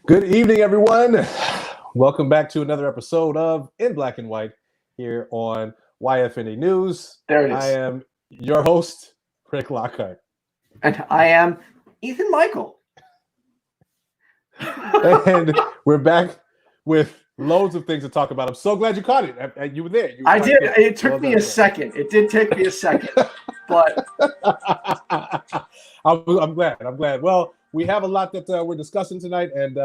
Good evening, everyone. Welcome back to another episode of In Black and White here on YFNA News. There it is. I am your host, Rick Lockhart. And I am Ethan Micheal. And we're back with loads of things to talk about. I'm so glad you caught it. You were there. I did. It took me a second. It did take me a second. But I'm glad. Well, we have a lot that we're discussing tonight, and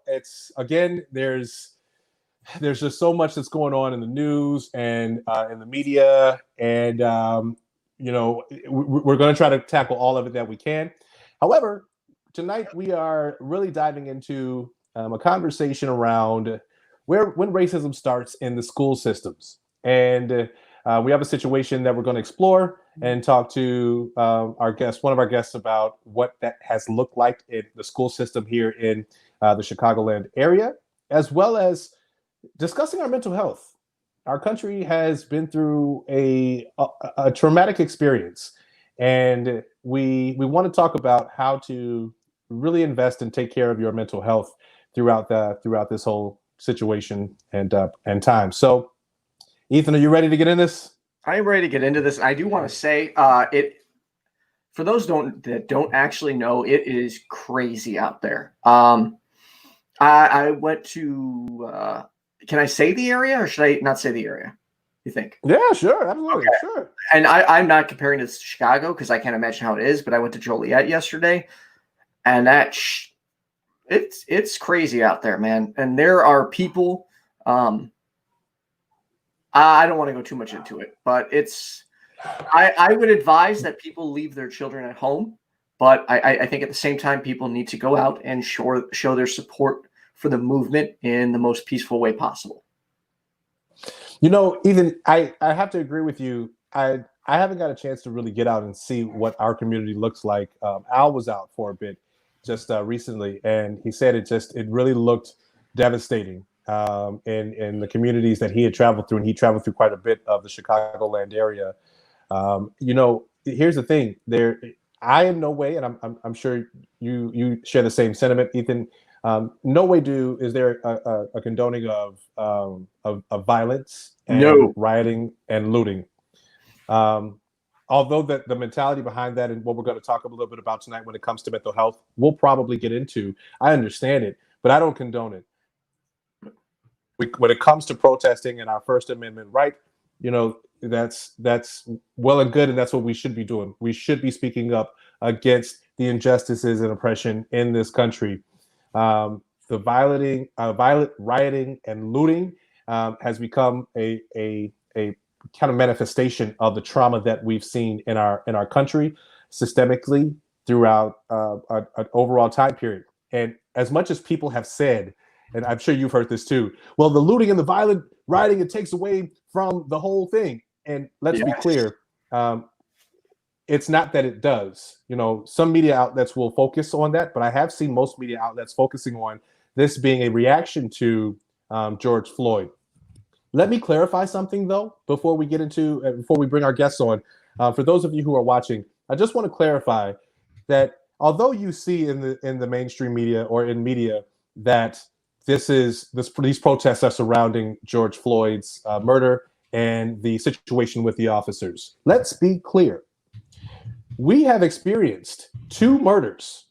it's again there's just so much that's going on in the news and in the media, and we're going to try to tackle all of it that we can. However, tonight we are really diving into a conversation around when racism starts in the school systems, and we have a situation that we're going to explore and talk to one of our guests, about what that has looked like in the school system here in the Chicagoland area, as well as discussing our mental health. Our country has been through a traumatic experience, and we want to talk about how to really invest and take care of your mental health throughout this whole situation and time. So, Ethan, are you ready to get in this? I am ready to get into this. I do want to say for those that don't actually know, it is crazy out there. I went to can I say the area, or should I not say the area, you think? Yeah, sure, absolutely. Okay. Sure. And I'm not comparing it to Chicago because I can't imagine how it is, but I went to Joliet yesterday, and it's crazy out there, man. And there are people I don't want to go too much into it, but I would advise that people leave their children at home. But I think at the same time, people need to go out and show their support for the movement in the most peaceful way possible. Ethan, I have to agree with you. I haven't got a chance to really get out and see what our community looks like. Al was out for a bit just recently, and he said it really looked devastating. In the communities that he had traveled through, and he traveled through quite a bit of the Chicagoland area. Here's the thing: I in no way, and I'm sure you share the same sentiment, Ethan. No way is there a condoning of violence and rioting and looting. Although the mentality behind that and what we're going to talk a little bit about tonight when it comes to mental health, we'll probably get into. I understand it, but I don't condone it. When it comes to protesting and our First Amendment right, that's well and good, and that's what we should be doing. We should be speaking up against the injustices and oppression in this country. The violent rioting and looting has become a kind of manifestation of the trauma that we've seen in our country systemically throughout an overall time period. And as much as people have said, and I'm sure you've heard this too, well, the looting and the violent rioting, it takes away from the whole thing. And let's be clear, it's not that it does. Some media outlets will focus on that, but I have seen most media outlets focusing on this being a reaction to George Floyd. Let me clarify something, though, before we bring our guests on. For those of you who are watching, I just want to clarify that although you see in the mainstream media or in media that these protests are surrounding George Floyd's murder and the situation with the officers. Let's be clear. We have experienced two murders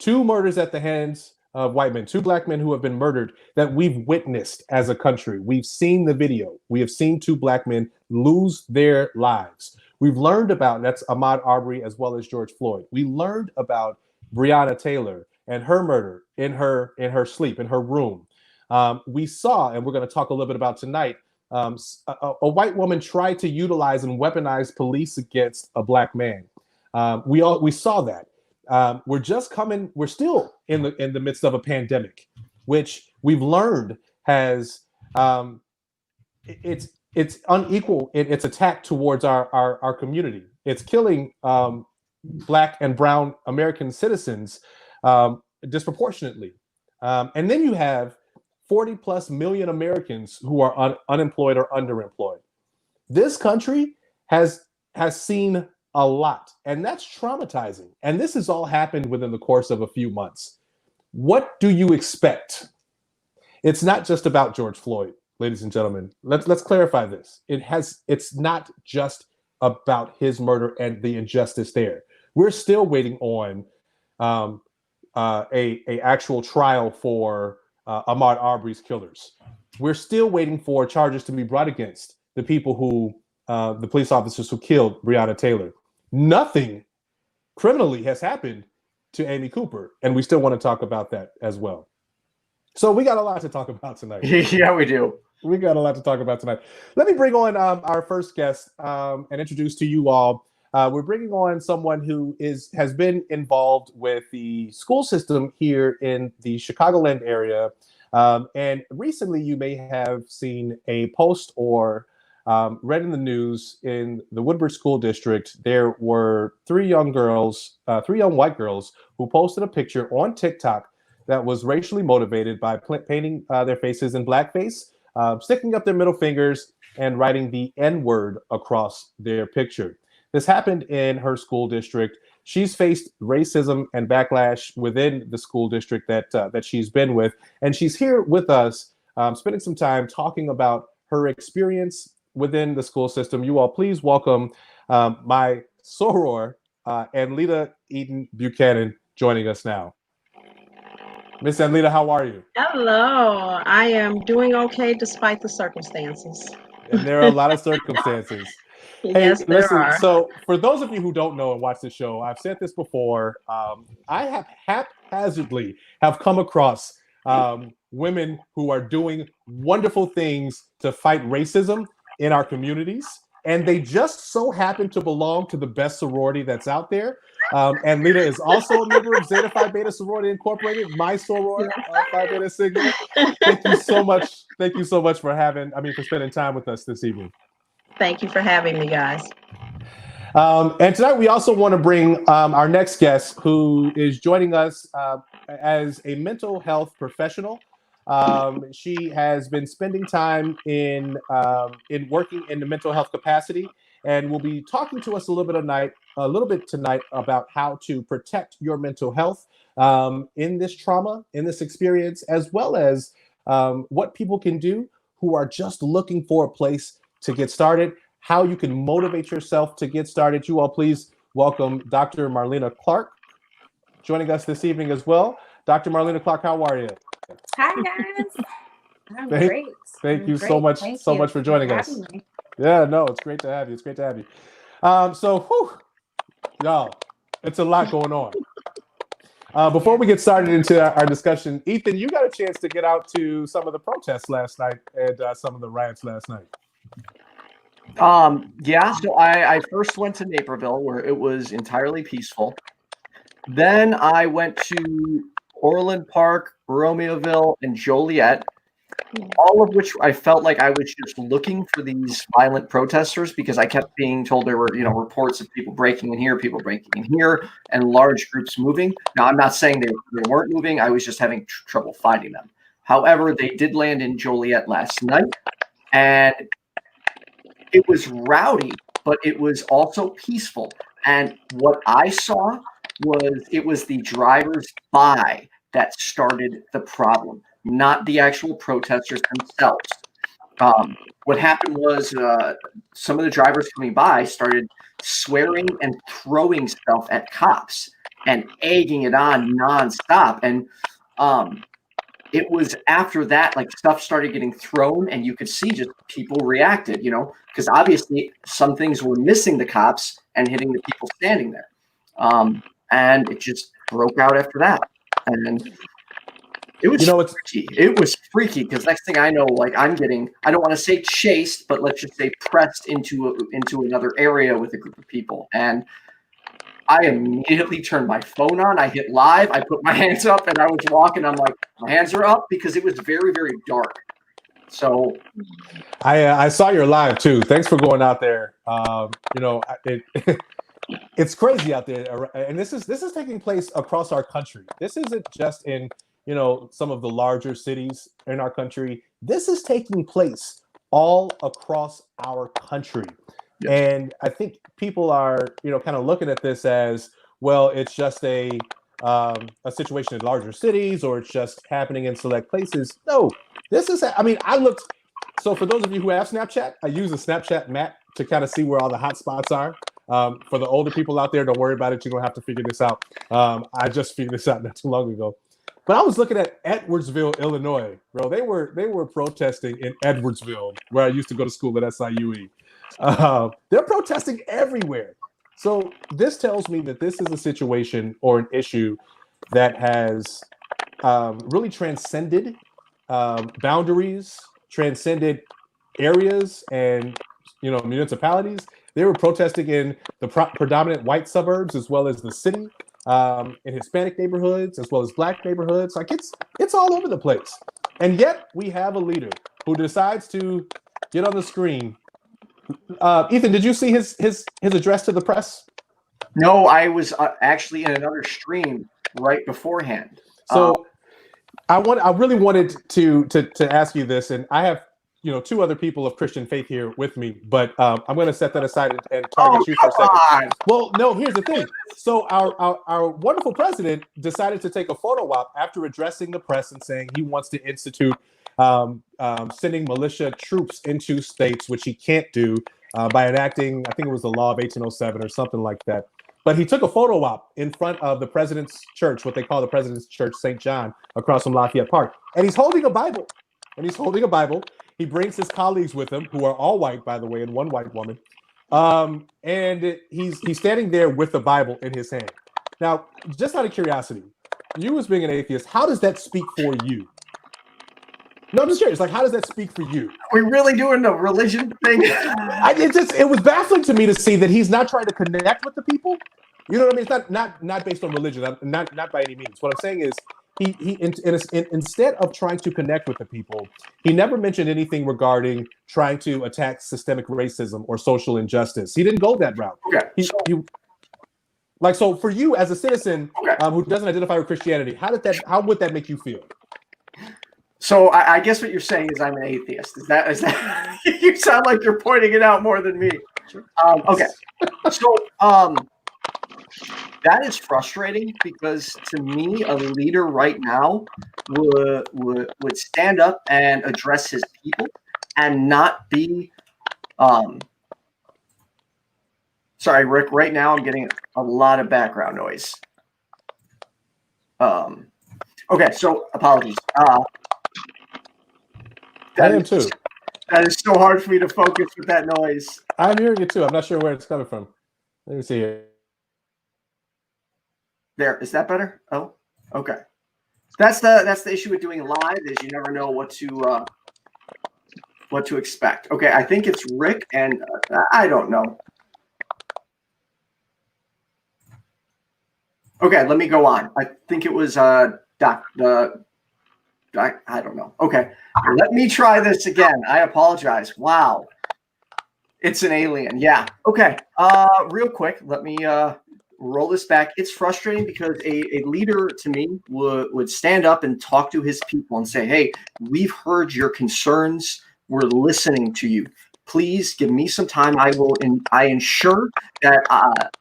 at the hands of white men, two black men who have been murdered that we've witnessed as a country. We've seen the video. We have seen two black men lose their lives. We've learned about, that's Ahmaud Arbery as well as George Floyd. We learned about Breonna Taylor and her murder in her sleep, in her room. We saw, and we're going to talk a little bit about tonight, a white woman tried to utilize and weaponize police against a black man. We saw that. We're still in the midst of a pandemic, which we've learned has it's unequal in its attack towards our community. It's killing Black and brown American citizens disproportionately. And then you have 40 plus million Americans who are unemployed or underemployed. This country has seen a lot, and that's traumatizing. And this has all happened within the course of a few months. What do you expect? It's not just about George Floyd, ladies and gentlemen. Let's clarify this. It's not just about his murder and the injustice there. We're still waiting on a actual trial for Ahmaud Arbery's killers. We're still waiting for charges to be brought against the people who, the police officers who killed Breonna Taylor. Nothing criminally has happened to Amy Cooper, and we still want to talk about that as well. So we got a lot to talk about tonight. Yeah, we do. We got a lot to talk about tonight. Let me bring on our first guest and introduce to you all. We're bringing on someone who has been involved with the school system here in the Chicagoland area. And recently you may have seen a post or read in the news in the Woodbridge School District. There were three young white girls who posted a picture on TikTok that was racially motivated by painting their faces in blackface, sticking up their middle fingers, and writing the N-word across their picture. This happened in her school district. She's faced racism and backlash within the school district that she's been with, and she's here with us, spending some time talking about her experience within the school system. You all, please welcome my soror Anlita Eaton Buchanan joining us now. Miss Anlita, how are you? Hello. I am doing okay despite the circumstances. And there are a lot of circumstances. Yes, Hey, there listen, are. so for those of you who don't know and watch the show, I've said this before, I have haphazardly have come across women who are doing wonderful things to fight racism in our communities. And they just so happen to belong to the best sorority that's out there. And Lita is also a member of Zeta Phi Beta Sorority Incorporated, my soror, Phi Beta Sigma. Thank you so much. Thank you so much for spending time with us this evening. Thank you for having me, guys. And tonight we also want to bring our next guest, who is joining us as a mental health professional. She has been spending time in working in the mental health capacity, and will be talking to us a little bit tonight about how to protect your mental health in this trauma, in this experience, as well as what people can do who are just looking for a place to get started, how you can motivate yourself to get started. You all please welcome Dr. Marlena Clark joining us this evening as well. Dr. Marlena Clark, how are you? Hi guys. I'm great. Thank you so much for joining us. Yeah, no, it's great to have you. It's great to have you. Y'all, it's a lot going on. Before we get started into our discussion, Ethan, you got a chance to get out to some of the protests last night and some of the riots last night. Yeah, so I first went to Naperville, where it was entirely peaceful. Then I went to Orland Park, Romeoville, and Joliet, all of which I felt like I was just looking for these violent protesters, because I kept being told there were, reports of people breaking in here, and large groups moving. Now, I'm not saying they weren't moving. I was just having trouble finding them. However, they did land in Joliet last night, and it was rowdy, but it was also peaceful. And what I saw was the drivers by that started the problem, not the actual protesters themselves. What happened was some of the drivers coming by started swearing and throwing stuff at cops and egging it on nonstop. And it was after that, like, stuff started getting thrown, and you could see just people reacted, because obviously some things were missing the cops and hitting the people standing there. And it just broke out after that. And it was freaky. It was freaky, because next thing I know, like, I'm getting, I don't want to say chased, but let's just say pressed into another area with a group of people. And I immediately turned my phone on. I hit live. I put my hands up, and I was walking. I'm like, my hands are up, because it was very, very dark. So I saw your live too. Thanks for going out there. It's crazy out there, and this is taking place across our country. This isn't just in some of the larger cities in our country. This is taking place all across our country. Yes. And I think people are kind of looking at this as, well, it's just a a situation in larger cities or it's just happening in select places. No, this is, I mean, I looked, so for those of you who have Snapchat, I use a Snapchat map to kind of see where all the hot spots are. For the older people out there, don't worry about it. You don't have to figure this out. I just figured this out not too long ago. But I was looking at Edwardsville, Illinois, bro. They were protesting in Edwardsville, where I used to go to school at SIUE. They're protesting everywhere. So this tells me that this is a situation or an issue that has really transcended boundaries, transcended areas, and municipalities. They were protesting in the predominant white suburbs as well as the city. In Hispanic neighborhoods as well as Black neighborhoods. Like it's all over the place. And yet we have a leader who decides to get on the screen. Ethan, did you see his address to the press? No, I was actually in another stream right beforehand. So I really wanted to ask you this, and I have two other people of Christian faith here with me, but I'm going to set that aside and target you for a second. Well, no, here's the thing. So our wonderful president decided to take a photo op after addressing the press and saying he wants to institute sending militia troops into states, which he can't do by enacting, I think it was the law of 1807 or something like that. But he took a photo op in front of the president's church, what they call the president's church, St. John, across from Lafayette Park. And he's holding a Bible. He brings his colleagues with him, who are all white, by the way, and one white woman. And he's standing there with the Bible in his hand. Now, just out of curiosity, you as being an atheist, how does that speak for you? No, I'm just curious. Like, how does that speak for you? Are we really doing the religion thing? It was baffling to me to see that he's not trying to connect with the people. You know what I mean? It's not based on religion. Not by any means. What I'm saying is, instead of trying to connect with the people, he never mentioned anything regarding trying to attack systemic racism or social injustice. He didn't go that route. Okay. So for you as a citizen who doesn't identify with Christianity, how would that make you feel? So I guess what you're saying is I'm an atheist. Is that you sound like you're pointing it out more than me. Okay. So that is frustrating because to me, a leader right now would stand up and address his people and not be sorry, Rick, right now I'm getting a lot of background noise. Okay, so apologies. I am too. That is so hard for me to focus with that noise. I'm hearing it too. I'm not sure where it's coming from. Let me see here. There, is that better? Oh, okay. That's the issue with doing live is you never know what to expect. Okay, I think it's Rick, and I don't know. Okay, let me go on. I think it was I don't know. Okay, let me try this again. I apologize. Wow, it's an alien. Yeah. Okay. Real quick, let me roll this back. It's frustrating because a leader to me would stand up and talk to his people and say, "Hey, we've heard your concerns. We're listening to you. Please give me some time. I ensure that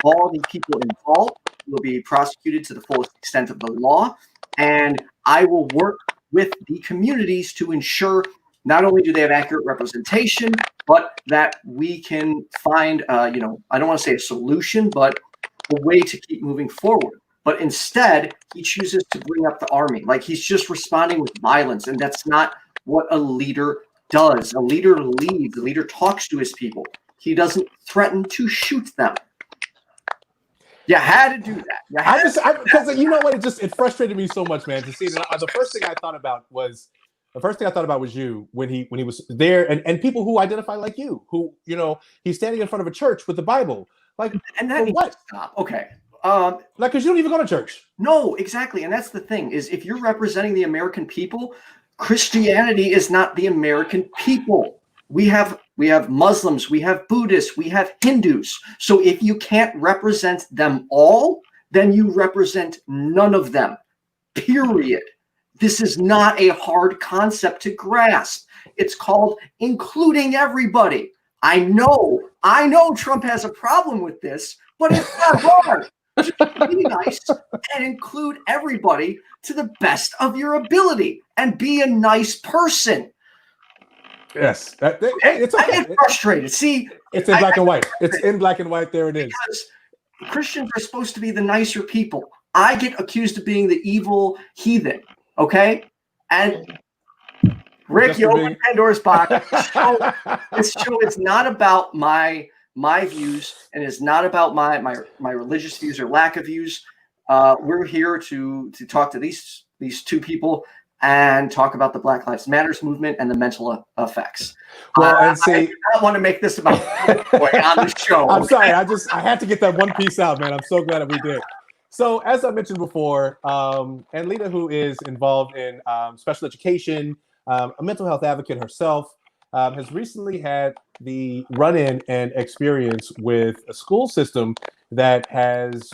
all the people involved will be prosecuted to the fullest extent of the law, and I will work with the communities to ensure not only do they have accurate representation, but that we can find, I don't want to say a solution, but a way to keep moving forward." But instead, he chooses to bring up the army. Like he's just responding with violence, and that's not what a leader does. A leader leads. A leader talks to his people. He doesn't threaten to shoot them. You had to do that. Because you know what? It frustrated me so much, man, to see that. The first thing I thought about was you when he was there, and people who identify like you, who he's standing in front of a church with the Bible, like, and that what? To stop. Okay. Like, because you don't even go to church. No, exactly, and that's the thing is if you're representing the American people, Christianity is not the American people. We have Muslims, we have Buddhists, we have Hindus. So if you can't represent them all, then you represent none of them, period. This is not a hard concept to grasp. It's called including everybody. I know Trump has a problem with this, but it's not hard. Be nice and include everybody to the best of your ability and be a nice person. Yes, it's okay. I get frustrated. See, it's in black and white. It's in black and white. There it is. Because Christians are supposed to be the nicer people. I get accused of being the evil heathen. Okay, and Rick, you opened Pandora's box. This show is not about my views, and it's not about my religious views or lack of views. We're here to talk to these two people and talk about the Black Lives Matters movement and the mental effects. Well, and see, I do not want to make this about boy on the show. I'm sorry. I had to get that one piece out, man. I'm so glad that we did. So, as I mentioned before, and Lita, who is involved in special education, a mental health advocate herself, has recently had the run-in and experience with a school system that has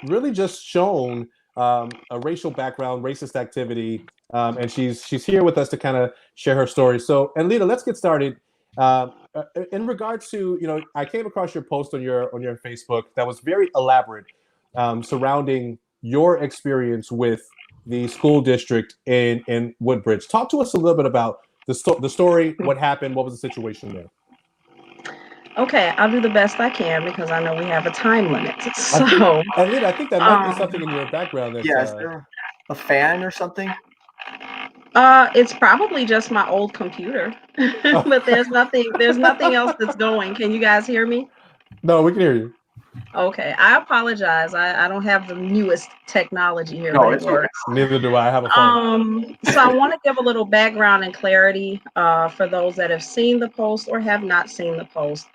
really just shown a racial background, racist activity, and she's here with us to kind of share her story. So, and Lita, let's get started. In regards to, I came across your post on your Facebook that was very elaborate, surrounding your experience with the school district in Woodbridge. Talk to us a little bit about the story, what happened, what was the situation there? Okay, I'll do the best I can because I know we have a time limit. So, Lita, I think that might be something in your background. That's, is there a fan or something? It's probably just my old computer, but there's nothing else that's going. Can you guys hear me? No, we can hear you. Okay, I apologize. I don't have the newest technology here, No, but it it's works. Neither do I. I have a phone. So I want to give a little background and clarity for those that have seen the post or have not seen the post.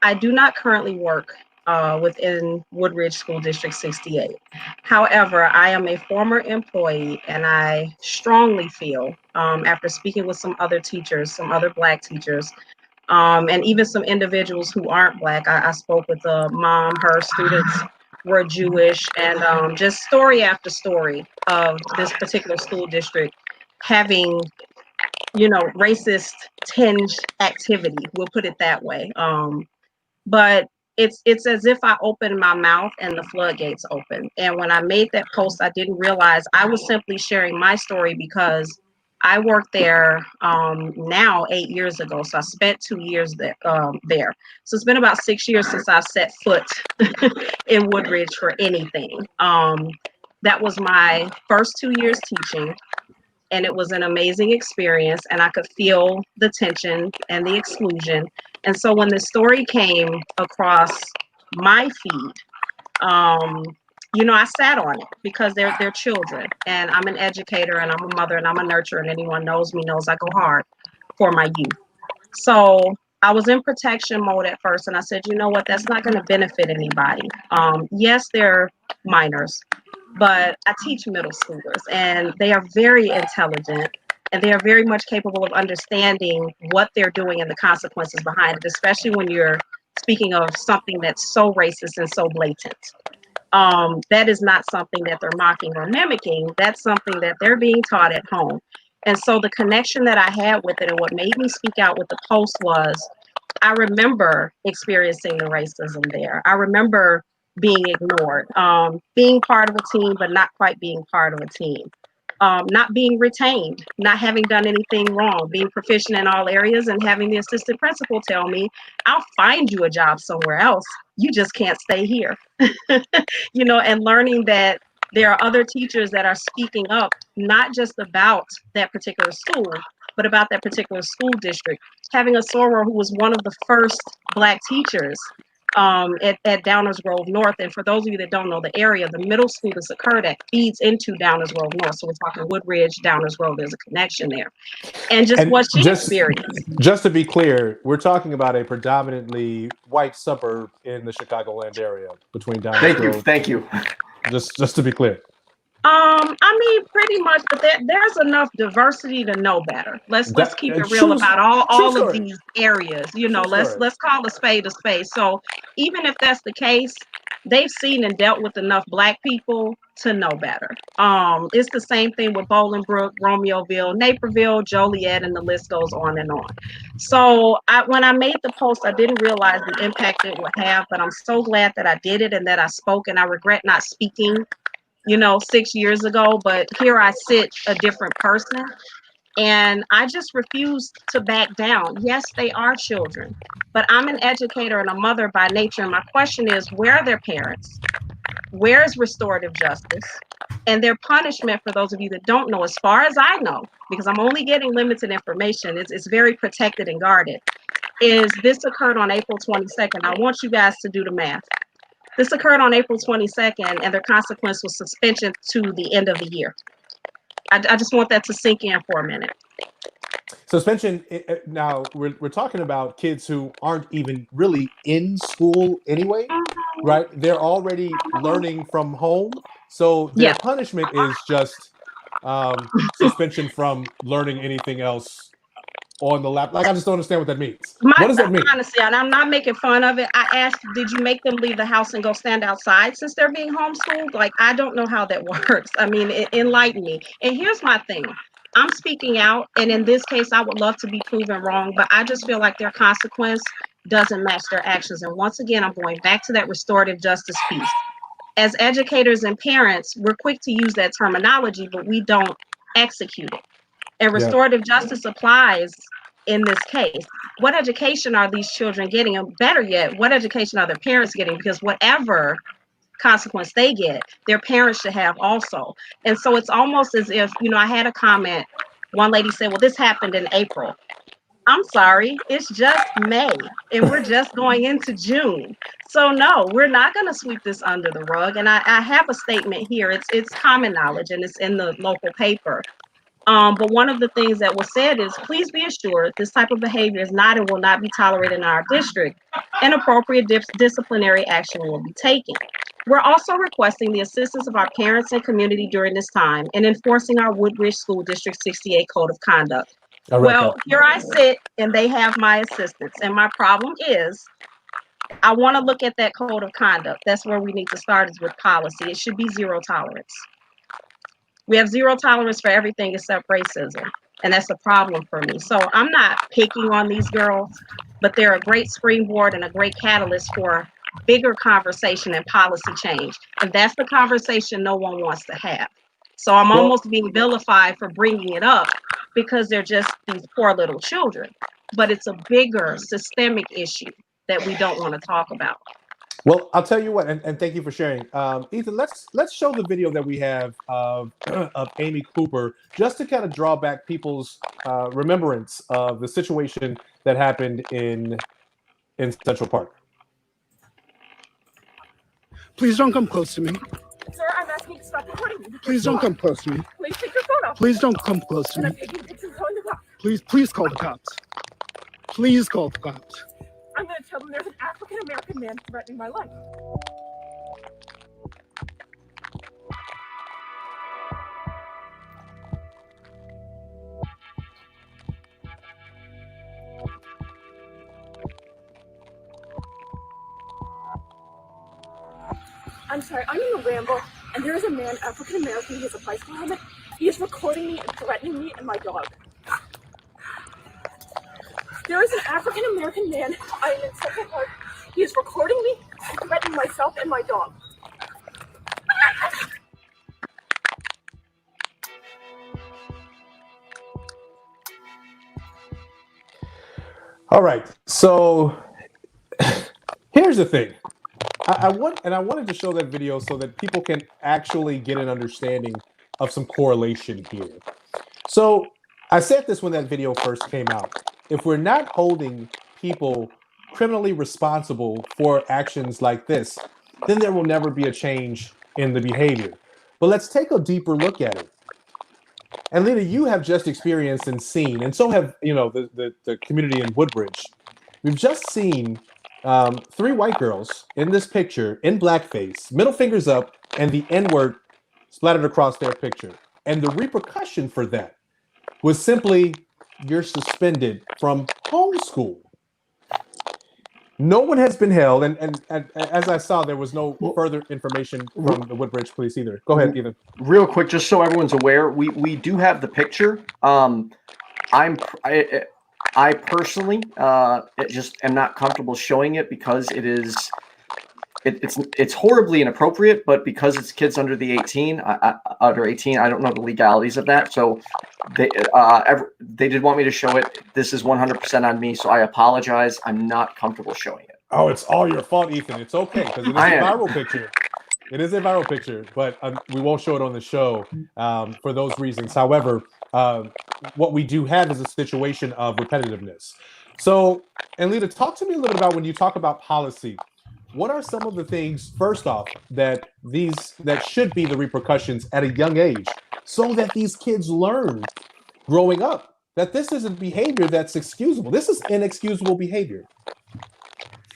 I do not currently work within Woodbridge School District 68. However, I am a former employee, and I strongly feel, after speaking with some other teachers, some other Black teachers, and even some individuals who aren't Black. I spoke with a mom, her students were Jewish, and just story after story of this particular school district having, racist tinged activity. We'll put it that way. But it's as if I opened my mouth and the floodgates open. And when I made that post, I didn't realize I was simply sharing my story because I worked there now 8 years ago. So I spent 2 years there. So it's been about 6 years since I've set foot in Woodbridge for anything. That was my first 2 years teaching, and it was an amazing experience, and I could feel the tension and the exclusion. And so when the story came across my feed, I sat on it because they're children, and I'm an educator, and I'm a mother, and I'm a nurturer, and anyone knows me knows I go hard for my youth. So I was in protection mode at first, and I said, you know what, that's not going to benefit anybody. Yes, they're minors, but I teach middle schoolers, and they are very intelligent, and they are very much capable of understanding what they're doing and the consequences behind it, especially when you're speaking of something that's so racist and so blatant. That is not something that they're mocking or mimicking. That's something that they're being taught at home. And so the connection that I had with it and what made me speak out with the post was I remember experiencing the racism there. I remember being ignored, being part of a team, but not quite being part of a team. Not being retained, not having done anything wrong, being proficient in all areas, and having the assistant principal tell me, I'll find you a job somewhere else. You just can't stay here. And learning that there are other teachers that are speaking up, not just about that particular school, but about that particular school district. Having a soror who was one of the first Black teachers at Downers Grove North. And for those of you that don't know the area, the middle school this occurred at feeds into Downers Grove North. So we're talking Woodbridge, Downers Grove, there's a connection there. And what she experienced. Just to be clear, we're talking about a predominantly white suburb in the Chicagoland area between Downers Grove. Thank you. Just to be clear. Pretty much, but there's enough diversity to know better. Let's keep it real about all of these areas. Let's call a spade a spade. So even if that's the case, they've seen and dealt with enough Black people to know better. It's the same thing with Bolingbrook, Romeoville, Naperville, Joliet, and the list goes on and on. So when I made the post, I didn't realize the impact it would have, but I'm so glad that I did it and that I spoke, and I regret not speaking, 6 years ago, but here I sit a different person. And I just refuse to back down. Yes, they are children, but I'm an educator and a mother by nature. And my question is, where are their parents? Where is restorative justice? And their punishment, for those of you that don't know, as far as I know, because I'm only getting limited information, it's very protected and guarded, is this occurred on April 22nd. I want you guys to do the math. This occurred on April 22nd, and their consequence was suspension to the end of the year. I just want that to sink in for a minute. Suspension. Now we're talking about kids who aren't even really in school anyway, right? They're already learning from home, so their punishment is just suspension from learning anything else on the lap. Like, I just don't understand what that means. What does that mean? Honestly, and I'm not making fun of it. I asked, did you make them leave the house and go stand outside since they're being homeschooled? Like, I don't know how that works. I mean, enlighten me. And here's my thing. I'm speaking out, and in this case, I would love to be proven wrong, but I just feel like their consequence doesn't match their actions. And once again, I'm going back to that restorative justice piece. As educators and parents, we're quick to use that terminology, but we don't execute it. And restorative justice applies in this case. What education are these children getting? And better yet, what education are their parents getting? Because whatever consequence they get, their parents should have also. And so it's almost as if, I had a comment. One lady said, well, this happened in April. I'm sorry, it's just May, and we're just going into June. So no, we're not going to sweep this under the rug. And I have a statement here. It's common knowledge, and it's in the local paper. But one of the things that was said is, please be assured this type of behavior is not and will not be tolerated in our district, and appropriate disciplinary action will be taken. We're also requesting the assistance of our parents and community during this time in enforcing our Woodbridge School District 68 Code of Conduct. Well, here I sit and they have my assistance. And my problem is, I want to look at that code of conduct. That's where we need to start, is with policy. It should be zero tolerance. We have zero tolerance for everything except racism. And that's a problem for me. So I'm not picking on these girls, but they're a great springboard and a great catalyst for bigger conversation and policy change. And that's the conversation no one wants to have. So I'm almost being vilified for bringing it up because they're just these poor little children. But it's a bigger systemic issue that we don't want to talk about. Well, I'll tell you what, and thank you for sharing. Ethan, let's show the video that we have of Amy Cooper, just to kind of draw back people's remembrance of the situation that happened in Central Park. Please don't come close to me. Sir, I'm asking you to stop recording me. Please don't come close to me. Please take your phone off. Please don't come close to me. I'm taking pictures of the cops. Please call the cops. Please call the cops. I'm going to tell them there's an African-American man threatening my life. I'm sorry, I'm in a ramble, and there is a man, African-American, he has a bicycle helmet. He is recording me and threatening me and my dog. There is an African-American man, I am in Central Park. He is recording me and threatening myself and my dog. All right, so here's the thing. I wanted to show that video so that people can actually get an understanding of some correlation here. So I said this when that video first came out. If we're not holding people criminally responsible for actions like this, then there will never be a change in the behavior. But let's take a deeper look at it. And Lita, you have just experienced and seen, and so have the community in Woodbridge. We've just seen 3 white girls in this picture in blackface, middle fingers up, and the N-word splattered across their picture. And the repercussion for that was simply, you're suspended from homeschool. No one has been held, and as I saw, there was no further information from the Woodbridge Police either. Go ahead, Ethan. Real quick, just so everyone's aware, we do have the picture. I personally just am not comfortable showing it because it's horribly inappropriate, but because it's kids under 18, I don't know the legalities of that. So they did want me to show it. This is 100% on me, so I apologize. I'm not comfortable showing it. Oh, it's all your fault, Ethan. It's okay because it is a viral picture. It is a viral picture, but we won't show it on the show for those reasons. However, what we do have is a situation of repetitiveness. So, and Lita, talk to me a little bit about when you talk about policy. What are some of the things, first off, that should be the repercussions at a young age so that these kids learn growing up that this isn't behavior that's excusable. This is inexcusable behavior.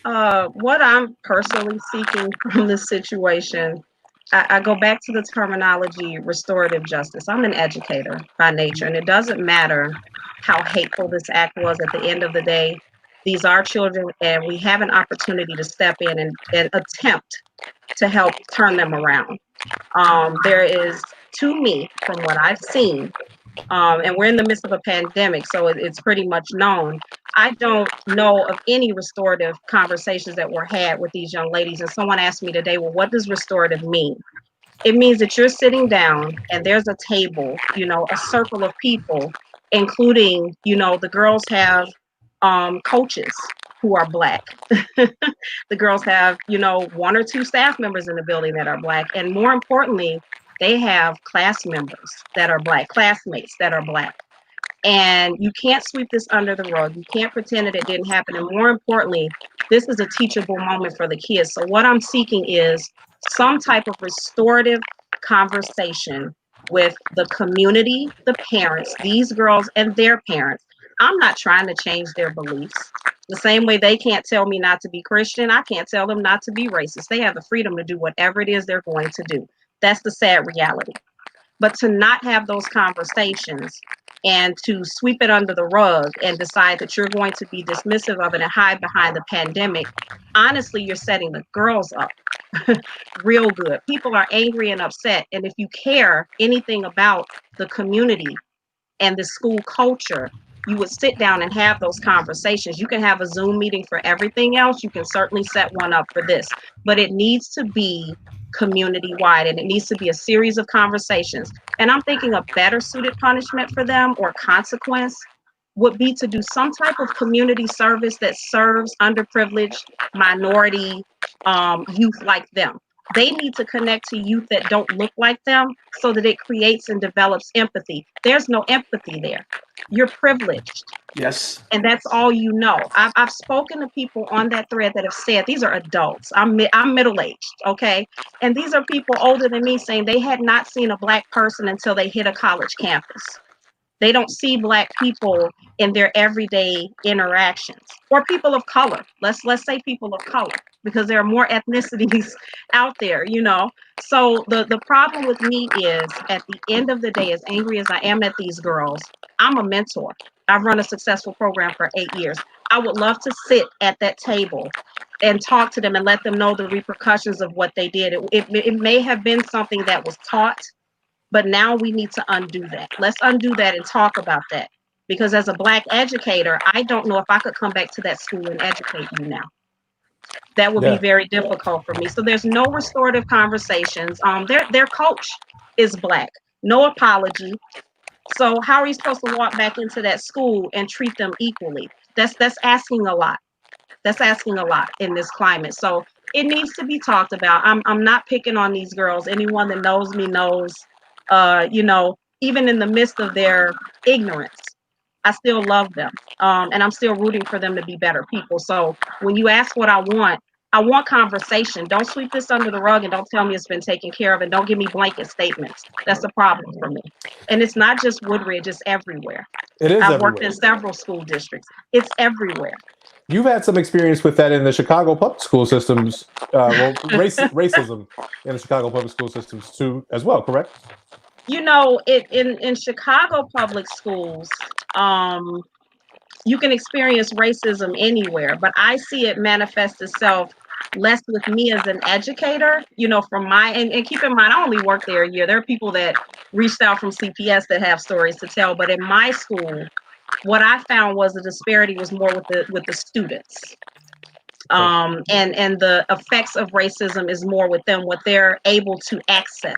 What I'm personally seeking from this situation, I go back to the terminology restorative justice. I'm an educator by nature, and it doesn't matter how hateful this act was at the end of the day. These are children, and we have an opportunity to step in and attempt to help turn them around. There is, to me, from what I've seen, and we're in the midst of a pandemic, so it's pretty much known. I don't know of any restorative conversations that were had with these young ladies. And someone asked me today, well, what does restorative mean? It means that you're sitting down and there's a table, a circle of people, including, the girls have coaches who are Black. The girls have, one or two staff members in the building that are Black. And more importantly, they have class members that are Black, classmates that are Black. And you can't sweep this under the rug. You can't pretend that it didn't happen. And more importantly, this is a teachable moment for the kids. So what I'm seeking is some type of restorative conversation with the community, the parents, these girls and their parents. I'm not trying to change their beliefs. The same way they can't tell me not to be Christian, I can't tell them not to be racist. They have the freedom to do whatever it is they're going to do. That's the sad reality. But to not have those conversations and to sweep it under the rug and decide that you're going to be dismissive of it and hide behind the pandemic, honestly, you're setting the girls up real good. People are angry and upset. And if you care anything about the community and the school culture, you would sit down and have those conversations. You can have a Zoom meeting for everything else. You can certainly set one up for this, but it needs to be community wide and it needs to be a series of conversations. And I'm thinking a better suited punishment for them or consequence would be to do some type of community service that serves underprivileged minority youth like them. They need to connect to youth that don't look like them so that it creates and develops empathy. There's no empathy there. You're privileged. Yes. And that's all you know. I've spoken to people on that thread that have said, these are adults. I'm middle-aged, okay? And these are people older than me saying they had not seen a Black person until they hit a college campus. They don't see Black people in their everyday interactions, or people of color. Let's say people of color, because there are more ethnicities out there, So the problem with me is, at the end of the day, as angry as I am at these girls, I'm a mentor. I've run a successful program for 8 years. I would love to sit at that table and talk to them and let them know the repercussions of what they did. It may have been something that was taught, but now we need to undo that. Let's undo that and talk about that. Because as a Black educator, I don't know if I could come back to that school and educate you now. That would be very difficult for me. So there's no restorative conversations. Their coach is Black. No apology. So how are you supposed to walk back into that school and treat them equally? That's asking a lot. That's asking a lot in this climate. So it needs to be talked about. I'm not picking on these girls. Anyone that knows me knows, even in the midst of their ignorance, I still love them. And I'm still rooting for them to be better people. So when you ask what I want conversation. Don't sweep this under the rug and don't tell me it's been taken care of, and don't give me blanket statements. That's a problem for me. And it's not just Woodridge, it's everywhere. It is I've worked in several school districts. It's everywhere. You've had some experience with that in the Chicago public school systems, racism in the Chicago public school systems too, as well, correct? In Chicago public schools, you can experience racism anywhere, but I see it manifest itself less with me as an educator, you know, from my, and keep in mind, I only worked there a year. There are people that reached out from CPS that have stories to tell, but in my school, what I found was the disparity was more with the students. And the effects of racism is more with them, what they're able to access.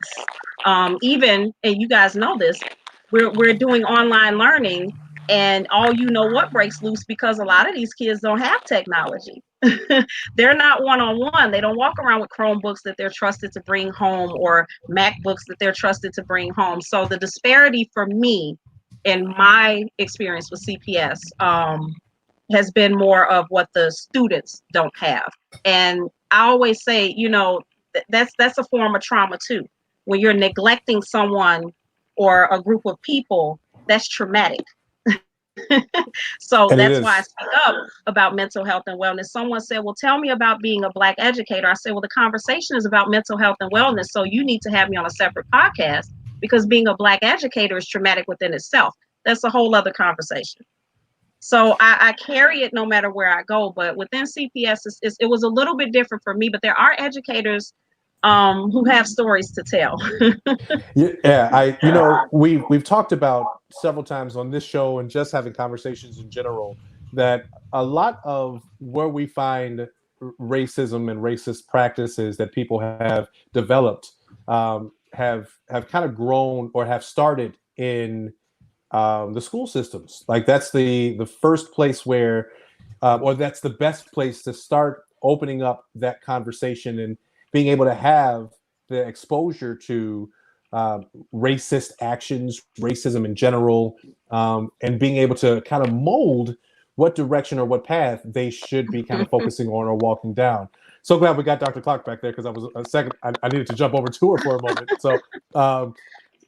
Even, and you guys know this, we're doing online learning, and all you know what breaks loose because a lot of these kids don't have technology. They're not one-on-one. They don't walk around with Chromebooks that they're trusted to bring home or MacBooks that they're trusted to bring home. So the disparity for me in my experience with CPS has been more of what the students don't have. And I always say, you know, that's a form of trauma too. When you're neglecting someone or a group of people, that's traumatic. So And it that's why I is. speak up about mental health and wellness. Someone said, well, tell me about being a Black educator. I said, well, the conversation is about mental health and wellness. So you need to have me on a separate podcast because being a Black educator is traumatic within itself. That's a whole other conversation. So I carry it no matter where I go, but within CPS, it was a little bit different for me, but there are educators who have stories to tell. Yeah, you know, we've talked about several times on this show and just having conversations in general that a lot of where we find racism and racist practices that people have developed have kind of grown or have started in the school systems. Like that's the first place where, or that's the best place to start opening up that conversation and being able to have the exposure to racist actions, racism in general, and being able to kind of mold what direction or what path they should be kind of focusing on or walking down. So glad we got Dr. Clark back there because I was a second. I needed to jump over to her for a moment. So,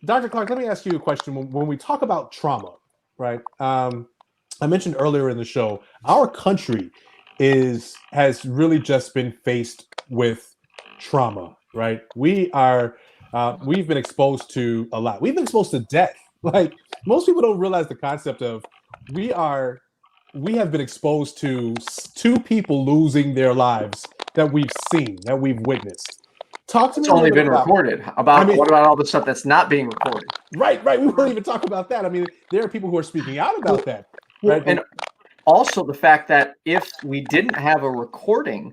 Dr. Clark, let me ask you a question. When we talk about trauma, right? I mentioned earlier in the show, our country has really just been faced with trauma, right? We've been exposed to a lot. We've been exposed to death. Like most people don't realize the concept of we have been exposed to two people losing their lives that we've seen, that we've witnessed. Talk to me It's a little only bit been about. recorded. I mean, What about all the stuff that's not being recorded? Right. We won't even talk about that. I mean, there are people who are speaking out about that. Well, Right. and also the fact that if we didn't have a recording,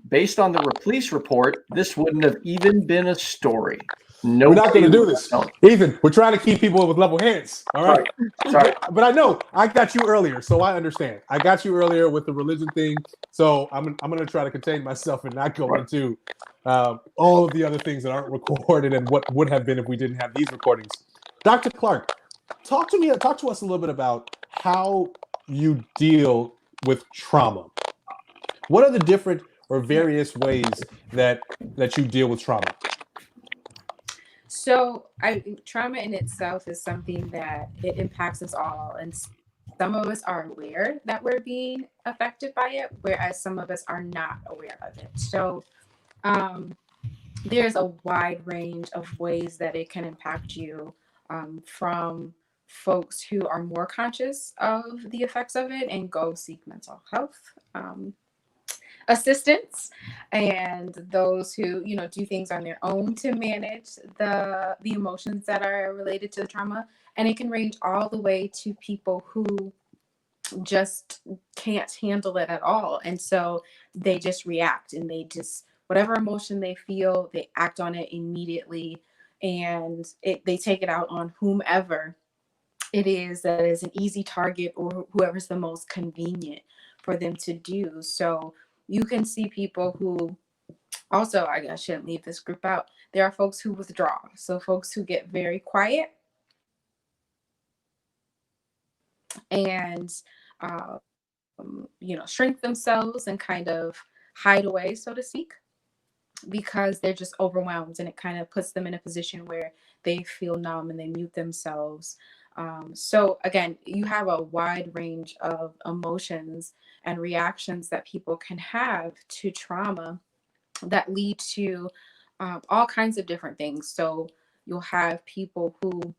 based on the police report, this wouldn't have even been a story. We're not going to do this, No. Ethan. We're trying to keep people with level heads. All right. Sorry. But I know I got you earlier, so I understand. I got you earlier with the religion thing, so I'm going to try to contain myself and not go into all of the other things that aren't recorded and what would have been if we didn't have these recordings. Dr. Clark, talk to us a little bit about how you deal with trauma. What are the different or various ways that you deal with trauma? So, trauma in itself is something that it impacts us all, and some of us are aware that we're being affected by it, whereas some of us are not aware of it. So, there's a wide range of ways that it can impact you, from folks who are more conscious of the effects of it and go seek mental health assistance, and those who do things on their own to manage the emotions that are related to the trauma. And it can range all the way to people who just can't handle it at all, and so they just react, and they just, whatever emotion they feel, they act on it immediately, and they take it out on whomever it is that is an easy target, or whoever's the most convenient for them to do. So you can see people who also, I shouldn't leave this group out. There are folks who withdraw. So folks who get very quiet and, shrink themselves and kind of hide away, so to speak, because they're just overwhelmed, and it kind of puts them in a position where they feel numb and they mute themselves. So again, you have a wide range of emotions and reactions that people can have to trauma that lead to all kinds of different things. So you'll have people who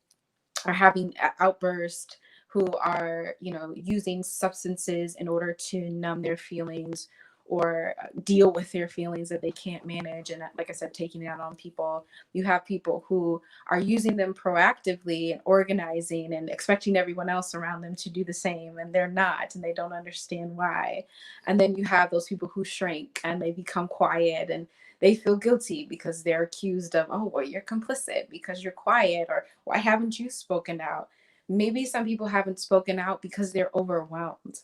are having outbursts who are, you know, using substances in order to numb their feelings or deal with their feelings that they can't manage. And like I said, taking it out on people. You have people who are using them proactively and organizing and expecting everyone else around them to do the same. And they're not, and they don't understand why. And then you have those people who shrink and they become quiet and they feel guilty because they're accused of, oh, well, you're complicit because you're quiet, or why haven't you spoken out? Maybe some people haven't spoken out because they're overwhelmed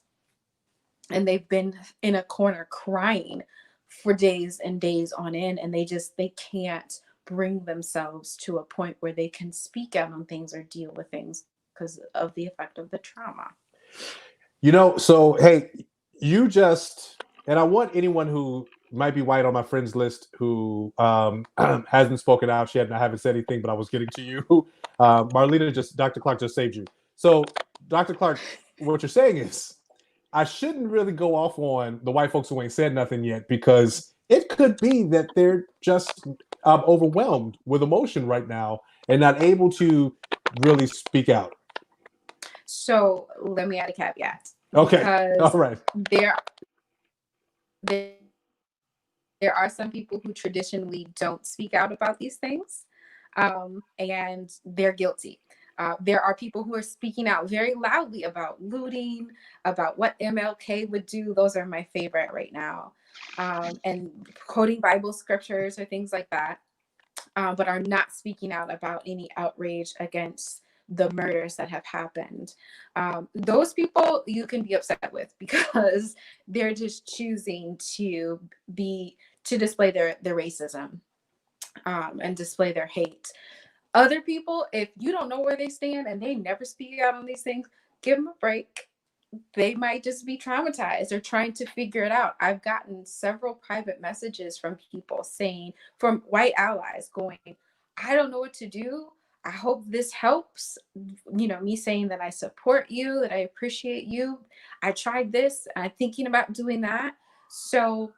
and they've been in a corner crying for days and days on end, and they can't bring themselves to a point where they can speak out on things or deal with things because of the effect of the trauma. You know, so hey, you just, and I want anyone who might be white on my friends list who hasn't spoken out yet, and I haven't said anything, but I was getting to you. Dr. Clark just saved you. So, Dr. Clark, what you're saying is, I shouldn't really go off on the white folks who ain't said nothing yet, because it could be that they're just overwhelmed with emotion right now and not able to really speak out. So let me add a caveat. Okay. Because all right. There are some people who traditionally don't speak out about these things, and they're guilty. There are people who are speaking out very loudly about looting, about what MLK would do. Those are my favorite right now. And quoting Bible scriptures or things like that, but are not speaking out about any outrage against the murders that have happened. Those people you can be upset with because they're just choosing to display their racism and display their hate. Other people, if you don't know where they stand and they never speak out on these things, give them a break. They might just be traumatized or trying to figure it out. I've gotten several private messages from people saying, from white allies going, I don't know what to do. I hope this helps. You know, me saying that I support you, that I appreciate you. I tried this, I'm thinking about doing that. So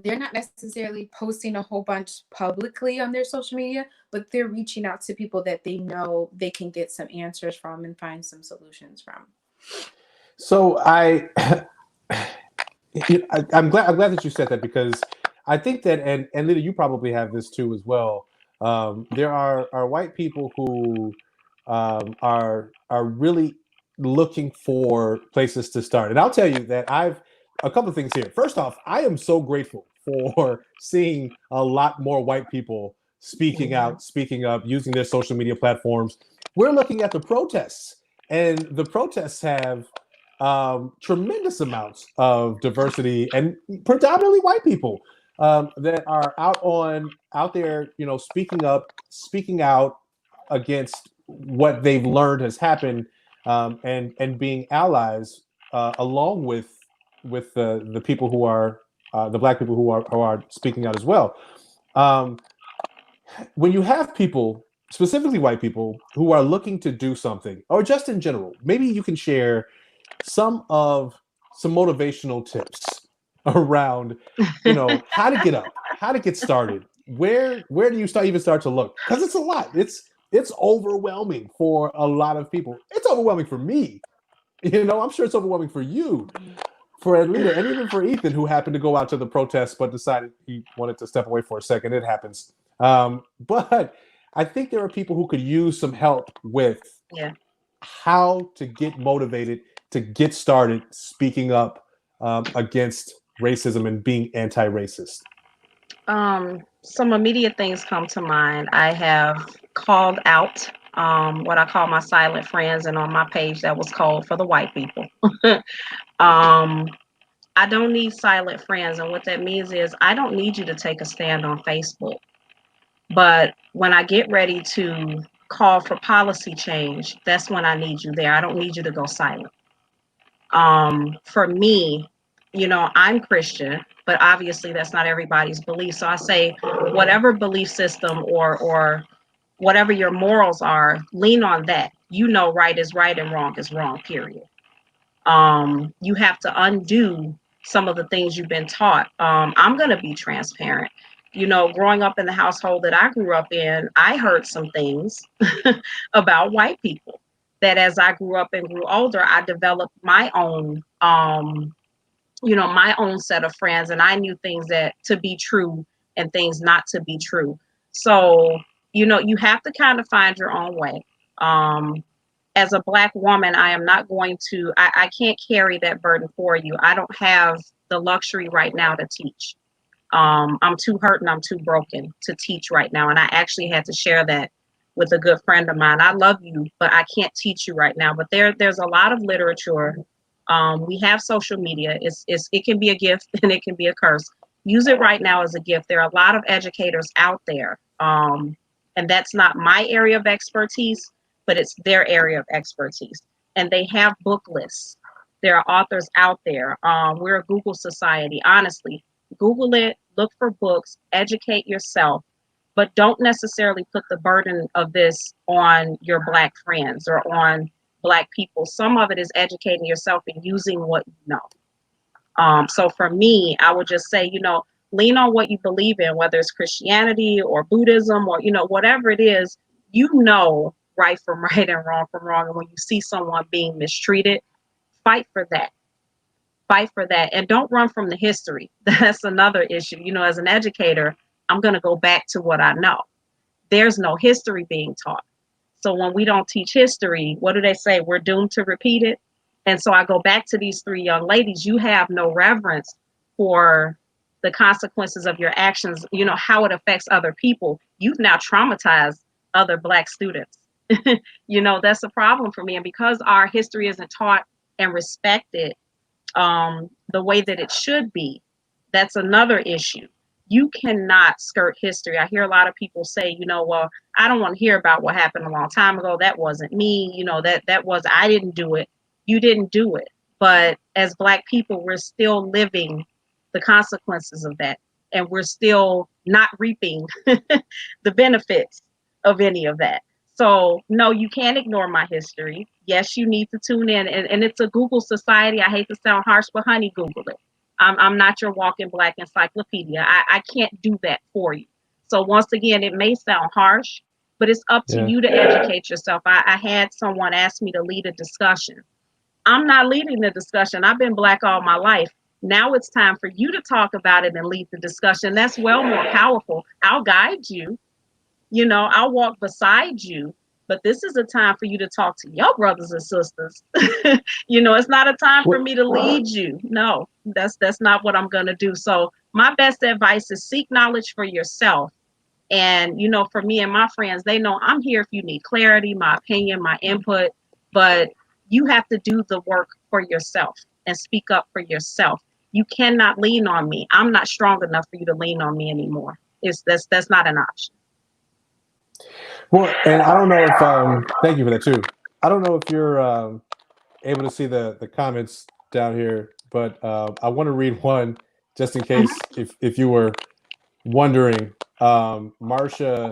they're not necessarily posting a whole bunch publicly on their social media, but they're reaching out to people that they know they can get some answers from and find some solutions from. So I'm glad that you said that, because I think that, and Lita, you probably have this too as well. There are white people who are really looking for places to start, and I'll tell you that a couple of things here. First off, I am so grateful for seeing a lot more white people speaking out, speaking up, using their social media platforms. We're looking at the protests, and the protests have tremendous amounts of diversity and predominantly white people that are out there, you know, speaking up, speaking out against what they've learned has happened, and being allies along with the people who are the black people who are speaking out as well. When you have people, specifically white people, who are looking to do something, or just in general, maybe you can share some motivational tips around, you know, how to get up, how to get started. Where do you even start to look? Because it's a lot. It's overwhelming for a lot of people. It's overwhelming for me. You know, I'm sure it's overwhelming for you, for Alita, and even for Ethan, who happened to go out to the protests but decided he wanted to step away for a second. It happens. But I think there are people who could use some help with how to get motivated, to get started speaking up against racism and being anti-racist. Some immediate things come to mind. I have called out what I call my silent friends, and on my page that was called for the white people. I don't need silent friends, and what that means is I don't need you to take a stand on Facebook. But when I get ready to call for policy change, that's when I need you there. I don't need you to go silent. For me, you know, I'm Christian, but obviously that's not everybody's belief. So I say, whatever belief system or whatever your morals are, lean on that. You know, right is right and wrong is wrong, period. You have to undo some of the things you've been taught. I'm going to be transparent. You know, growing up in the household that I grew up in, I heard some things about white people. that as I grew up and grew older, I developed my own, my own set of friends, and I knew things that to be true and things not to be true. So, you have to kind of find your own way. As a Black woman, I am not going to, I can't carry that burden for you. I don't have the luxury right now to teach. I'm too hurt and I'm too broken to teach right now. And I actually had to share that with a good friend of mine. I love you, but I can't teach you right now. But there's a lot of literature. We have social media. It can be a gift and it can be a curse. Use it right now as a gift. There are a lot of educators out there. And that's not my area of expertise, but it's their area of expertise. And they have book lists. There are authors out there. We're a Google society, honestly. Google it, look for books, educate yourself, but don't necessarily put the burden of this on your Black friends or on Black people. Some of it is educating yourself and using what you know. So for me, I would just say, lean on what you believe in, whether it's Christianity or Buddhism or, whatever it is, right from right and wrong from wrong. And when you see someone being mistreated, fight for that. Fight for that. And don't run from the history. That's another issue. As an educator, I'm going to go back to what I know. There's no history being taught. So when we don't teach history, what do they say? We're doomed to repeat it. And so I go back to these three young ladies. You have no reverence for the consequences of your actions, how it affects other people. You've now traumatized other Black students. That's a problem for me. And because our history isn't taught and respected the way that it should be, that's another issue. You cannot skirt history. I hear a lot of people say, well, I don't want to hear about what happened a long time ago. That wasn't me. I didn't do it. You didn't do it. But as Black people, we're still living the consequences of that. And we're still not reaping the benefits of any of that. So, no, you can't ignore my history. Yes, you need to tune in. And it's a Google society. I hate to sound harsh, but honey, Google it. I'm not your walking Black encyclopedia. I can't do that for you. So once again, it may sound harsh, but it's up to you to educate yourself. I had someone ask me to lead a discussion. I'm not leading the discussion. I've been Black all my life. Now it's time for you to talk about it and lead the discussion. That's well more powerful. I'll guide you. I'll walk beside you, but this is a time for you to talk to your brothers and sisters. It's not a time for me to lead you. No, that's not what I'm going to do. So my best advice is seek knowledge for yourself. And, for me and my friends, they know I'm here if you need clarity, my opinion, my input, but you have to do the work for yourself and speak up for yourself. You cannot lean on me. I'm not strong enough for you to lean on me anymore. That's not an option. Well, and I don't know if thank you for that too. I don't know if you're able to see the comments down here, but I want to read one just in case if you were wondering. Marsha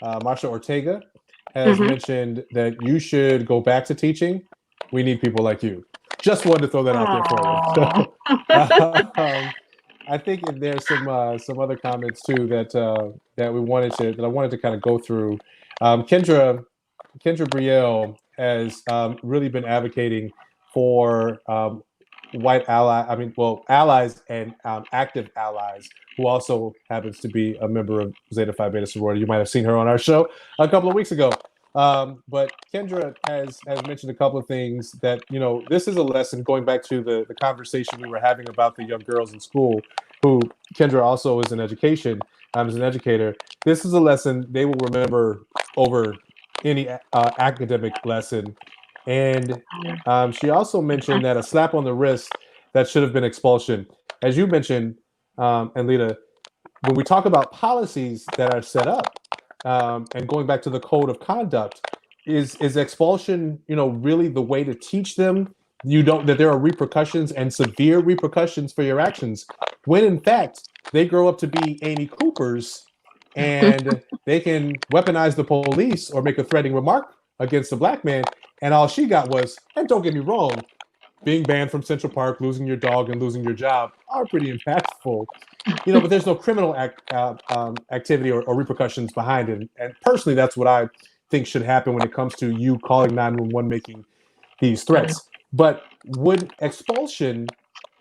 Ortega has mentioned that you should go back to teaching. We need people like you. Just wanted to throw that out there for you. I think if there's some other comments too that I wanted to kind of go through. Kendra Brielle has really been advocating for allies and active allies who also happens to be a member of Zeta Phi Beta sorority. You might have seen her on our show a couple of weeks ago. But Kendra has mentioned a couple of things that, this is a lesson going back to the conversation we were having about the young girls in school, who Kendra also is in education, as an educator. This is a lesson they will remember over any academic lesson. And she also mentioned that a slap on the wrist that should have been expulsion. As you mentioned, Anlita, when we talk about policies that are set up, and going back to the code of conduct, is expulsion, really the way to teach them that there are repercussions and severe repercussions for your actions, when in fact they grow up to be Amy Coopers and they can weaponize the police or make a threatening remark against a Black man, and all she got was, and don't get me wrong, being banned from Central Park, losing your dog, and losing your job are pretty impactful, but there's no criminal activity or repercussions behind it. And personally, that's what I think should happen when it comes to you calling 911, making these threats. But would expulsion,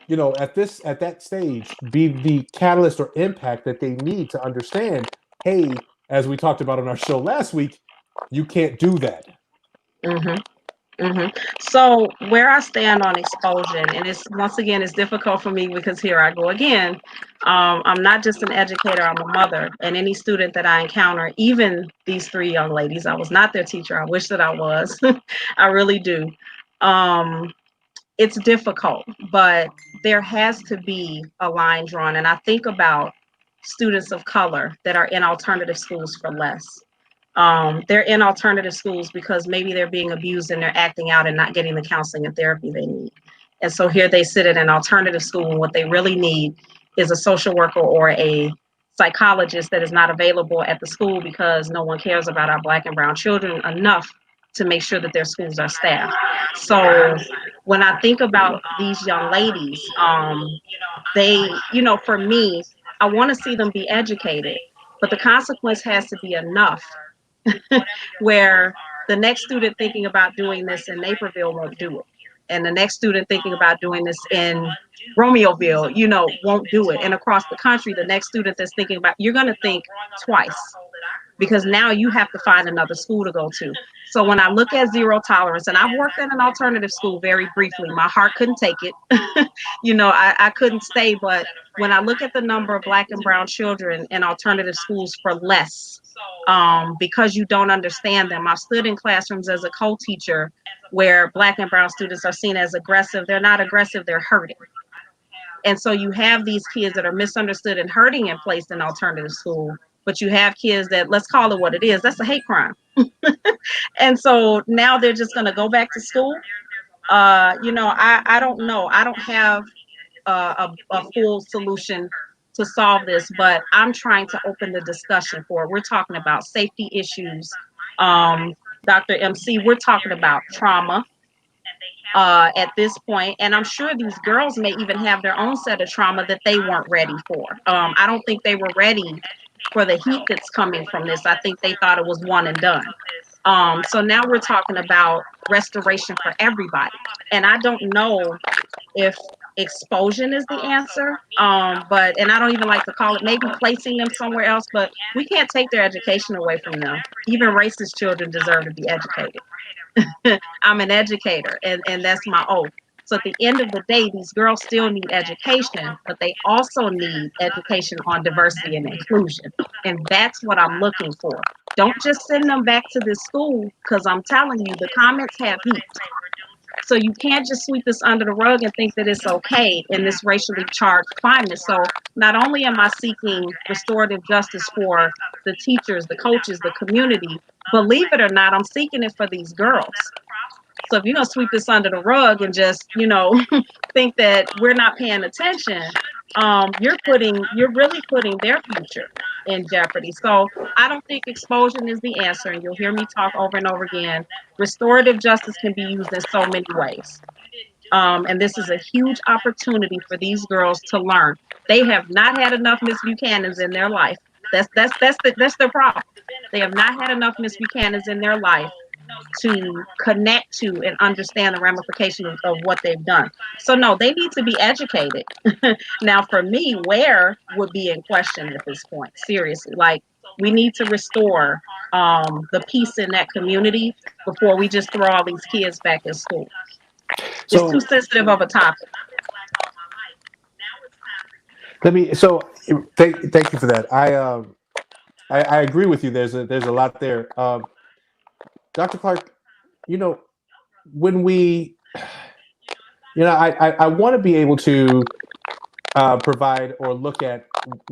at that stage, be the catalyst or impact that they need to understand, hey, as we talked about on our show last week, you can't do that. Mm-hmm. So where I stand on expulsion, and it's once again, it's difficult for me because here I go again. I'm not just an educator, I'm a mother, and any student that I encounter, even these 3 young ladies, I was not their teacher. I wish that I was. I really do. It's difficult, but there has to be a line drawn. And I think about students of color that are in alternative schools for less. They're in alternative schools because maybe they're being abused and they're acting out and not getting the counseling and therapy they need. And so here they sit in an alternative school, and what they really need is a social worker or a psychologist that is not available at the school because no one cares about our Black and brown children enough to make sure that their schools are staffed. So when I think about these young ladies, they, for me, I want to see them be educated, but the consequence has to be enough where the next student thinking about doing this in Naperville won't do it. And the next student thinking about doing this in Romeoville, won't do it. And across the country, the next student that's thinking about, you're going to think twice because now you have to find another school to go to. So when I look at zero tolerance, and I've worked in an alternative school very briefly, my heart couldn't take it. I couldn't stay. But when I look at the number of Black and brown children in alternative schools for less, because you don't understand them. I've stood in classrooms as a co-teacher where Black and brown students are seen as aggressive. They're not aggressive, they're hurting. And so you have these kids that are misunderstood and hurting and placed in alternative school, but you have kids that, let's call it what it is, that's a hate crime. And so now they're just going to go back to school. I don't know. I don't have a full solution to solve this, but I'm trying to open the discussion for it. We're talking about safety issues. Dr. MC, we're talking about trauma at this point, and I'm sure these girls may even have their own set of trauma that they weren't ready for. I don't think they were ready for the heat that's coming from this. I think they thought it was one and done. So now we're talking about restoration for everybody. And I don't know if expulsion is the answer, and I don't even like to call it, maybe placing them somewhere else, but we can't take their education away from them. Even racist children deserve to be educated. I'm an educator, and that's my oath. So at the end of the day, these girls still need education, but they also need education on diversity and inclusion. And that's what I'm looking for. Don't just send them back to this school, because I'm telling you, the comments have heat. So you can't just sweep this under the rug and think that it's okay in this racially charged climate. So not only am I seeking restorative justice for the teachers, the coaches, the community, believe it or not, I'm seeking it for these girls. So if you're going to sweep this under the rug and just, think that we're not paying attention, you're really putting their future in jeopardy. So I don't think expulsion is the answer. And you'll hear me talk over and over again. Restorative justice can be used in so many ways. And this is a huge opportunity for these girls to learn. They have not had enough Miss Buchanans in their life. That's their problem. They have not had enough Miss Buchanans in their life to connect to and understand the ramifications of what they've done. So no, they need to be educated. Now for me, where would be in question at this point, seriously. Like, we need to restore the peace in that community before we just throw all these kids back in school. It's too sensitive of a topic. Thank you for that. I agree with you. There's a lot there. Dr. Clark, when we, I want to be able to provide or look at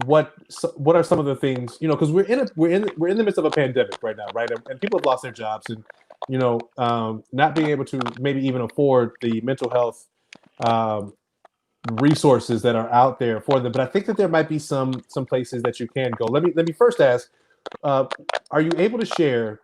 what are some of the things, because we're in the midst of a pandemic right now, right? And people have lost their jobs, and not being able to maybe even afford the mental health resources that are out there for them. But I think that there might be some places that you can go. Let me first ask, are you able to share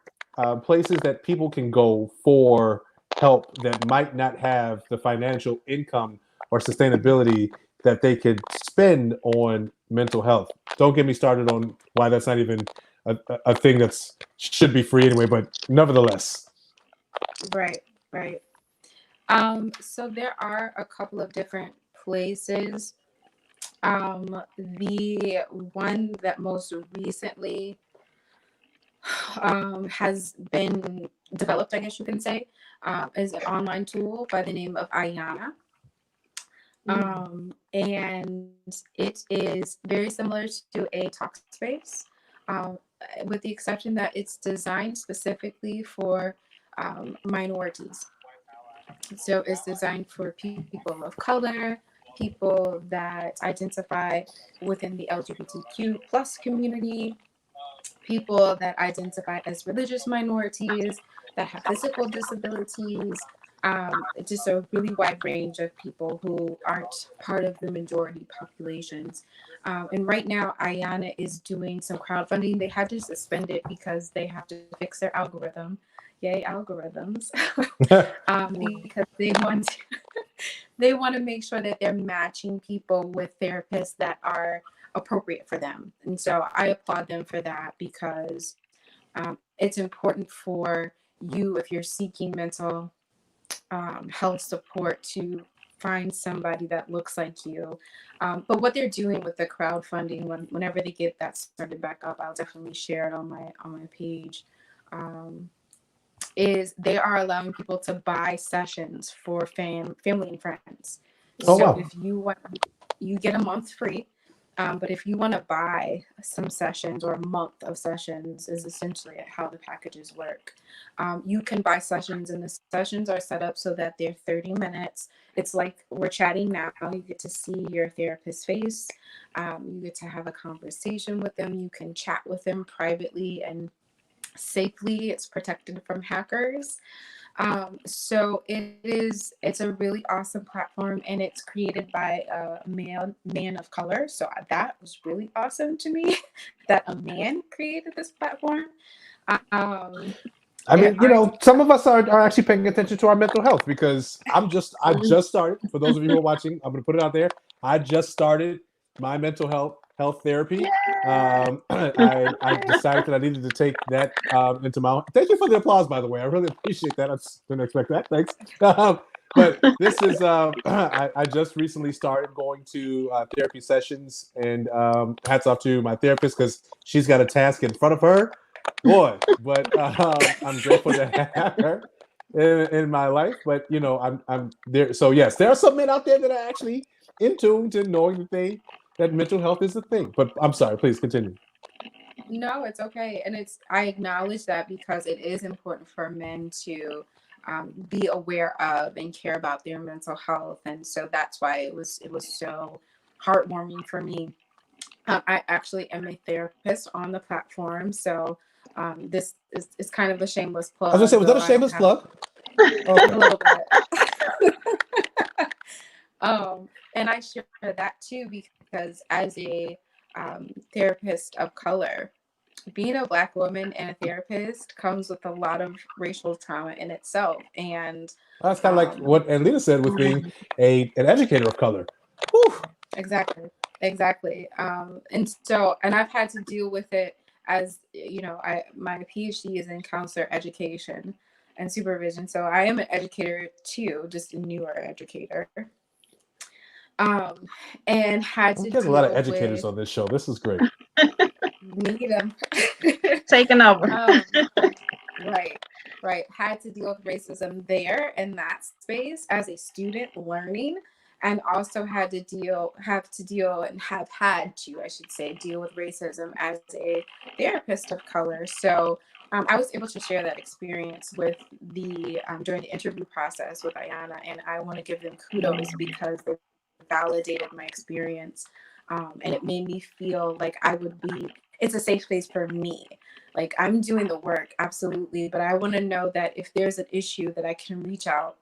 places that people can go for help that might not have the financial income or sustainability that they could spend on mental health? Don't get me started on why that's not even a thing that's should be free anyway, but nevertheless. Right, right. So there are a couple of different places. The one that most recently has been developed, I guess you can say, is an online tool by the name of Ayana. And it is very similar to a Talkspace, with the exception that it's designed specifically for minorities. So it's designed for people of color, people that identify within the LGBTQ plus community, people that identify as religious minorities, that have physical disabilities, just a really wide range of people who aren't part of the majority populations. And right now, Ayana is doing some crowdfunding. They had to suspend it because they have to fix their algorithm. Yay, algorithms. Because they want to make sure that they're matching people with therapists that are appropriate for them. And so I applaud them for that, because it's important for you, if you're seeking mental health support, to find somebody that looks like you. But what they're doing with the crowdfunding, whenever they get that started back up, I'll definitely share it on my page. Is they are allowing people to buy sessions for family and friends. Oh, So wow. if you want, you get a month free. But if you want to buy some sessions, or a month of sessions is essentially how the packages work. You can buy sessions, and the sessions are set up so that they're 30 minutes. It's like we're chatting now. You get to see your therapist's face. You get to have a conversation with them. You can chat with them privately and safely. It's protected from hackers. So it's a really awesome platform, and it's created by a man of color. So that was really awesome to me that a man created this platform. I mean, you know, some of us are actually paying attention to our mental health, because I just started. For those of you who are watching, I'm going to put it out there. I just started my mental health therapy. I decided that I needed to take that into my own. Thank you for the applause, by the way. I really appreciate that. I didn't expect that. Thanks. But this is I just recently started going to therapy sessions, and hats off to my therapist, because she's got a task in front of her. Boy, but I'm grateful to have her in my life. But you know, I'm there. So yes, there are some men out there that are actually in tune to knowing that mental health is a thing. But I'm sorry, please continue. No, it's okay, and I acknowledge that, because it is important for men to be aware of and care about their mental health, and so that's why it was so heartwarming for me. I actually am a therapist on the platform, so this is kind of a shameless plug. I was gonna say, was that a shameless plug? A little bit. And I share that too, because as a therapist of color, being a Black woman and a therapist comes with a lot of racial trauma in itself. And that's kind of like what Anlita said with being an educator of color. Whew. Exactly. And I've had to deal with it, as you know, my PhD is in counselor education and supervision. So I am an educator too, just a newer educator. And had to There's a lot of educators on this show. This is great. Need them. Taking over. Right. Had to deal with racism there in that space as a student learning, and also have had to deal with racism as a therapist of color. So I was able to share that experience with during the interview process with Ayana, and I want to give them kudos, because they validated my experience, and it made me feel like it's a safe space for me. Like, I'm doing the work, absolutely, but I want to know that if there's an issue, that I can reach out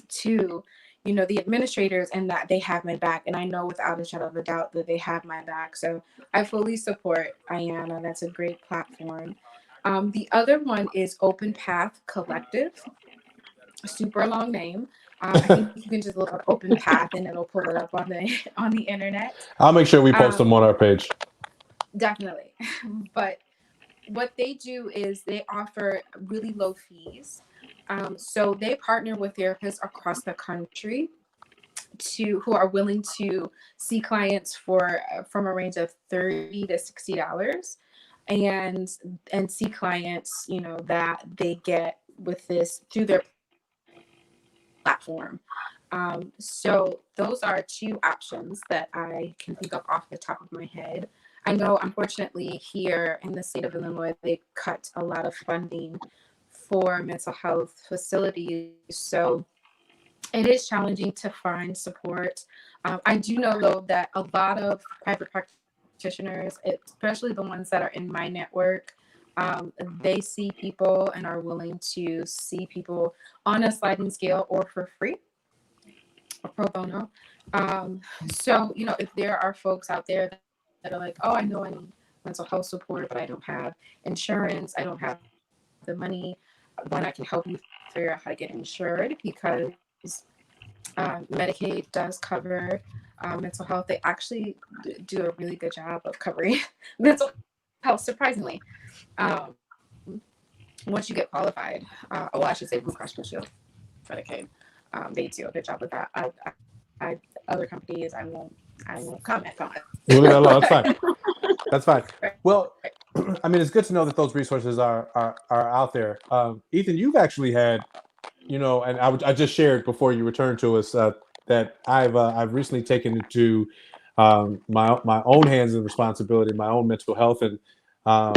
to, you know, the administrators, and that they have my back. And I know without a shadow of a doubt that they have my back. So I fully support Ayana. That's a great platform. The other one is Open Path Collective. Super long name. I think you can just look up Open Path and it'll pull it up on the internet. I'll make sure we post them on our page. Definitely. But what they do is they offer really low fees. So they partner with therapists across the country who are willing to see clients for from a range of $30 to $60, and see clients, that they get with this through their platform. So those are two options that I can think of off the top of my head. I know, unfortunately, here in the state of Illinois, they cut a lot of funding for mental health facilities. So it is challenging to find support. I do know, though, that a lot of private practitioners, especially the ones that are in my network, they see people and are willing to see people on a sliding scale or for free or pro bono. So, if there are folks out there that are like, oh, I know I need mental health support, but I don't have insurance, I don't have the money, then I can help you figure out how to get insured, because Medicaid does cover mental health. They actually do a really good job of covering mental health, surprisingly. Once you get qualified, I should say Blue Cross Blue Shield, Medicaid, they do a good job with that. Other companies, I won't comment on. No, that's fine. That's fine. Well, I mean, it's good to know that those resources are out there. Ethan, you've actually had, and I just shared before you returned to us that I've recently taken into my own hands and responsibility, my own mental health, and I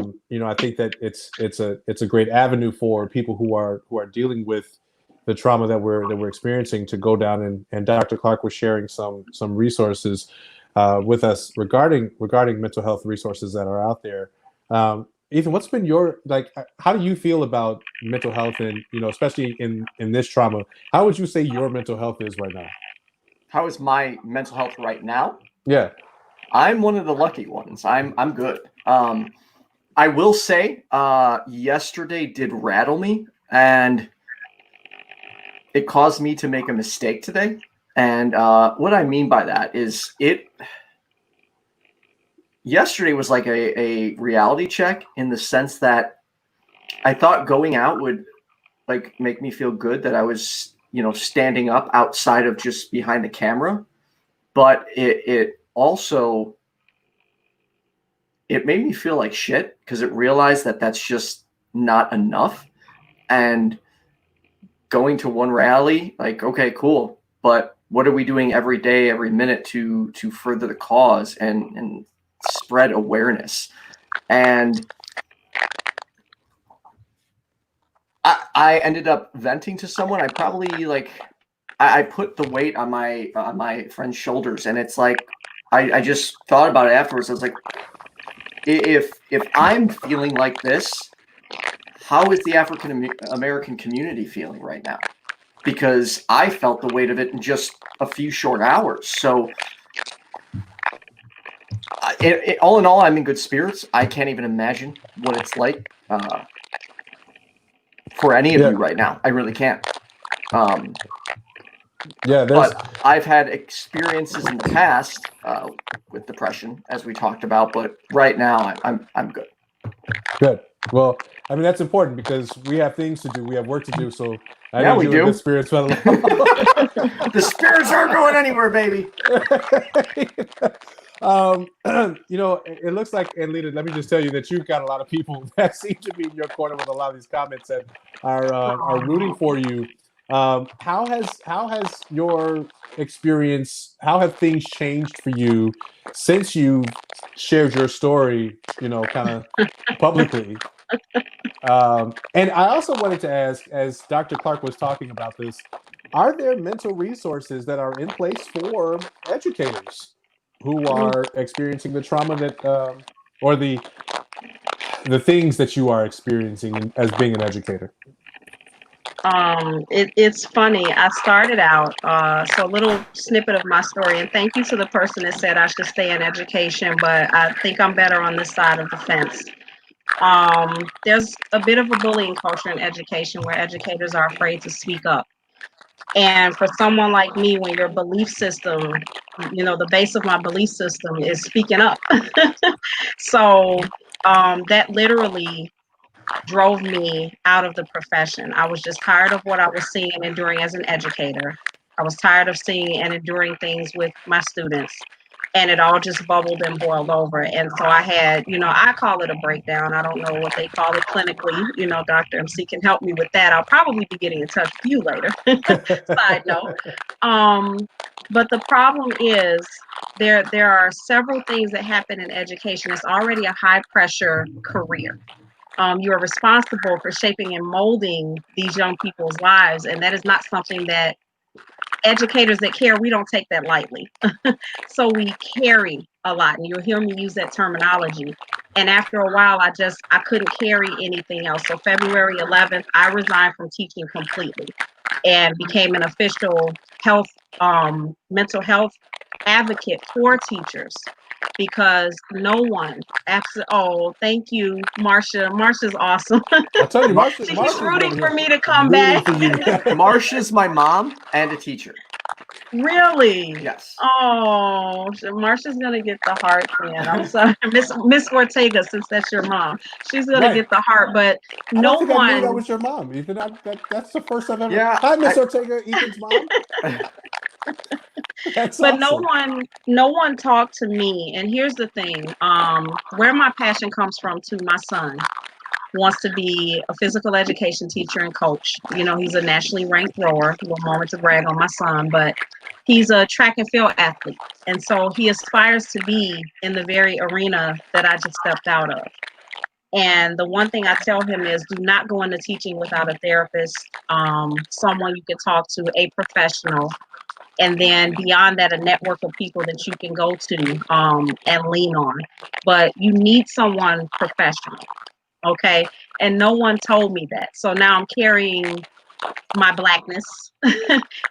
think that it's a great avenue for people who are dealing with the trauma that we're experiencing to go down, and Dr. Clark was sharing some resources with us regarding mental health resources that are out there. Ethan, what's been your, how do you feel about mental health, and especially in this trauma? How would you say your mental health is right now? How is my mental health right now? Yeah, I'm one of the lucky ones. I'm good. I will say, yesterday did rattle me, and it caused me to make a mistake today. And what I mean by that is yesterday was like a reality check, in the sense that I thought going out would make me feel good, that I was, standing up outside of just behind the camera. But it also, it made me feel like shit, because it realized that that's just not enough. And going to one rally, okay, cool, but what are we doing every day, every minute to further the cause and spread awareness? And I ended up venting to someone. I probably I put the weight on my friend's shoulders, and it's like I just thought about it afterwards. I was like, if I'm feeling like this, how is the African American community feeling right now? Because I felt the weight of it in just a few short hours. So all in all, I'm in good spirits. I can't even imagine what it's like for any of you right now. I really can't. But I've had experiences in the past with depression, as we talked about. But right now, I'm good. Good. Well, I mean, that's important, because we have things to do. We have work to do. So yeah, we do. Good spirits. The spirits aren't going anywhere, baby. It looks like, and Lita, let me just tell you that you've got a lot of people that seem to be in your corner with a lot of these comments that are rooting for you. How has your experience, how have things changed for you since you shared your story, kind of publicly? And I also wanted to ask, as Dr. Clark was talking about this, are there mental resources that are in place for educators who are experiencing the trauma that, or the things that you are experiencing as being an educator? It's funny. I started out, so a little snippet of my story, and thank you to the person that said I should stay in education, but I think I'm better on this side of the fence. There's a bit of a bullying culture in education, where educators are afraid to speak up. And for someone like me, when your belief system, the base of my belief system is speaking up. So that literally drove me out of the profession. I was just tired of what I was seeing and enduring as an educator. I was tired of seeing and enduring things with my students, and it all just bubbled and boiled over. And so I had, I call it a breakdown. I don't know what they call it clinically. Dr. MC can help me with that. I'll probably be getting in touch with you later. Side note. But the problem is there are several things that happen in education. It's already a high pressure career. You are responsible for shaping and molding these young people's lives, and that is not something that educators that care, we don't take that lightly. So we carry a lot, and you'll hear me use that terminology. And after a while, I couldn't carry anything else. So February 11th, I resigned from teaching completely and became an official mental health advocate for teachers, because no one, thank you, Marsha. Marsha's awesome. I'll tell you, Marsha, She's Marsha's rooting over for here me to come rooting back. for you. Marsha's my mom and a teacher. Really? Yes. Oh, Marsha's gonna get the heart, man. I'm sorry, Miss Ortega, since that's your mom, she's gonna Right. get the heart. But I no don't think I knew that one, was your mom, Ethan. That's the first I've ever. Yeah, Hi, Miss Ortega, Ethan's mom. That's but awesome. no one talked to me. And here's the thing: where my passion comes from, to my son wants to be a physical education teacher and coach. He's a nationally ranked rower. A little moment to brag on my son, but he's a track and field athlete. And so he aspires to be in the very arena that I just stepped out of. And the one thing I tell him is, do not go into teaching without a therapist, someone you can talk to, a professional. And then beyond that, a network of people that you can go to and lean on. But you need someone professional. Okay. And no one told me that. So now I'm carrying my Blackness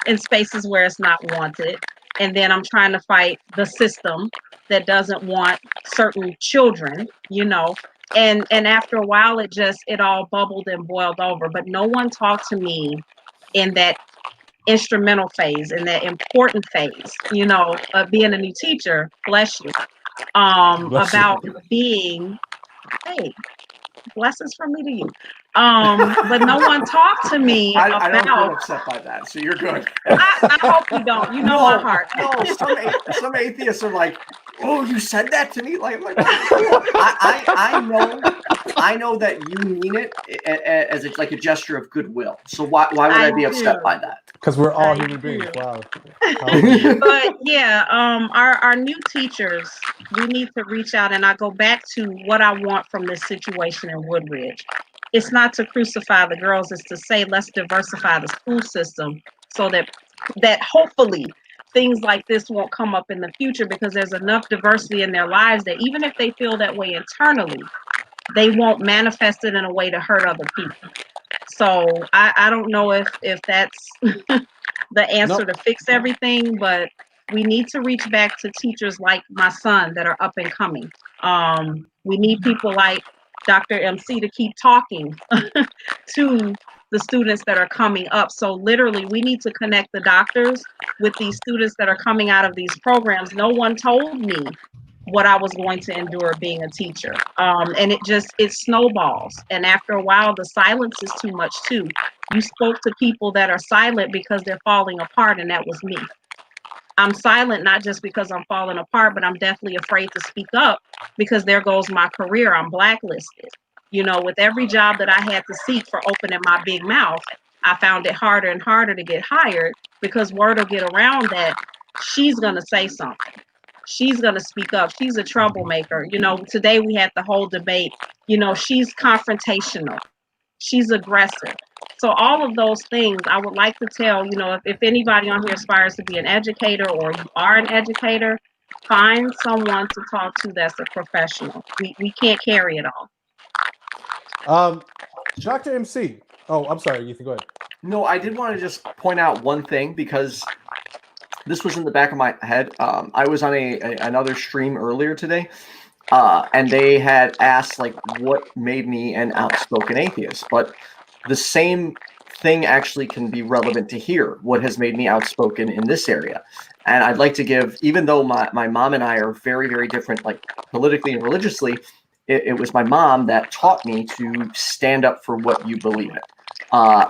in spaces where it's not wanted. And then I'm trying to fight the system that doesn't want certain children, And after a while, it all bubbled and boiled over. But no one talked to me in that instrumental phase, in that important phase, of being a new teacher, bless you, Bless you. about being, hey, blessings from me to you. But no one talked to me I about. don't get upset by that, so you're good. I hope you don't. You know my heart. No, some atheists are like, "Oh, you said that to me." Like, I'm like, I know that you mean it as it's like a gesture of goodwill. So why would I be upset by that? Because we're all human beings. Wow. But yeah, our new teachers, we need to reach out, and I go back to what I want from this situation in Woodridge. It's not to crucify the girls, it's to say, let's diversify the school system so that hopefully things like this won't come up in the future, because there's enough diversity in their lives that even if they feel that way internally, they won't manifest it in a way to hurt other people. So I don't know if that's the answer to fix everything, but we need to reach back to teachers like my son that are up and coming. We need people like Dr. MC to keep talking to the students that are coming up. So literally, we need to connect the doctors with these students that are coming out of these programs. No one told me what I was going to endure being a teacher. And it snowballs. And after a while, the silence is too much too. You spoke to people that are silent because they're falling apart, and that was me. I'm silent not just because I'm falling apart, but I'm definitely afraid to speak up because there goes my career. I'm blacklisted. With every job that I had to seek for opening my big mouth, I found it harder and harder to get hired, because word will get around that she's going to say something. She's going to speak up. She's a troublemaker. Today we had the whole debate. She's confrontational. She's aggressive. So all of those things I would like to tell, if anybody on here aspires to be an educator, or you are an educator, find someone to talk to that's a professional. We can't carry it all. Dr. MC. Oh, I'm sorry, Ethan, go ahead. No, I did want to just point out one thing, because this was in the back of my head. I was on another stream earlier today, and they had asked like what made me an outspoken atheist, but the same thing actually can be relevant to here. What has made me outspoken in this area? And I'd like to give, even though my mom and I are very, very different, like politically and religiously, it was my mom that taught me to stand up for what you believe in,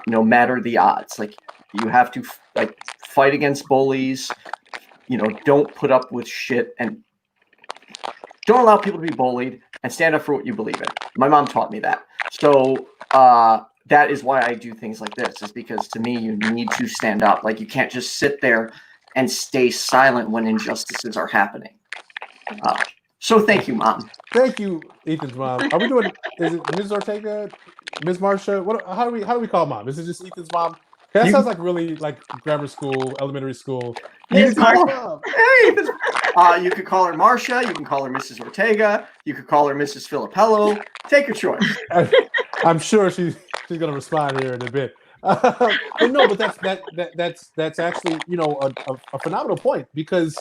no matter the odds. Like, you have to like fight against bullies. You know, don't put up with shit and don't allow people to be bullied, and stand up for what you believe in. My mom taught me that. So that is why I do things like this, is because to me, you need to stand up. Like, you can't just sit there and stay silent when injustices are happening. So thank you, Mom. Thank you, Ethan's mom. Are we doing? Is it Ms. Ortega, Ms. Marsha? What? How do we call mom? Is it just Ethan's mom? That sounds like really like grammar school, elementary school. Ms. Ethan's Marsha. mom. Hey, you could call her Marsha. You can call her Mrs. Ortega. You could call her Mrs. Filipello. Take your choice. I'm sure she's gonna respond here in a bit. But no, but that's actually, you know, a phenomenal point, because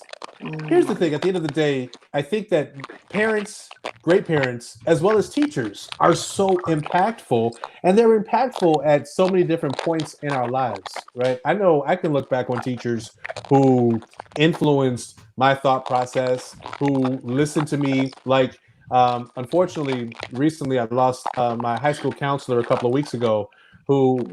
here's the thing. At the end of the day, I think that parents, great parents, as well as teachers, are so impactful, and they're impactful at so many different points in our lives, right? I know I can look back on teachers who influenced my thought process, who listened to me. Like, unfortunately, recently I lost my high school counselor a couple of weeks ago, who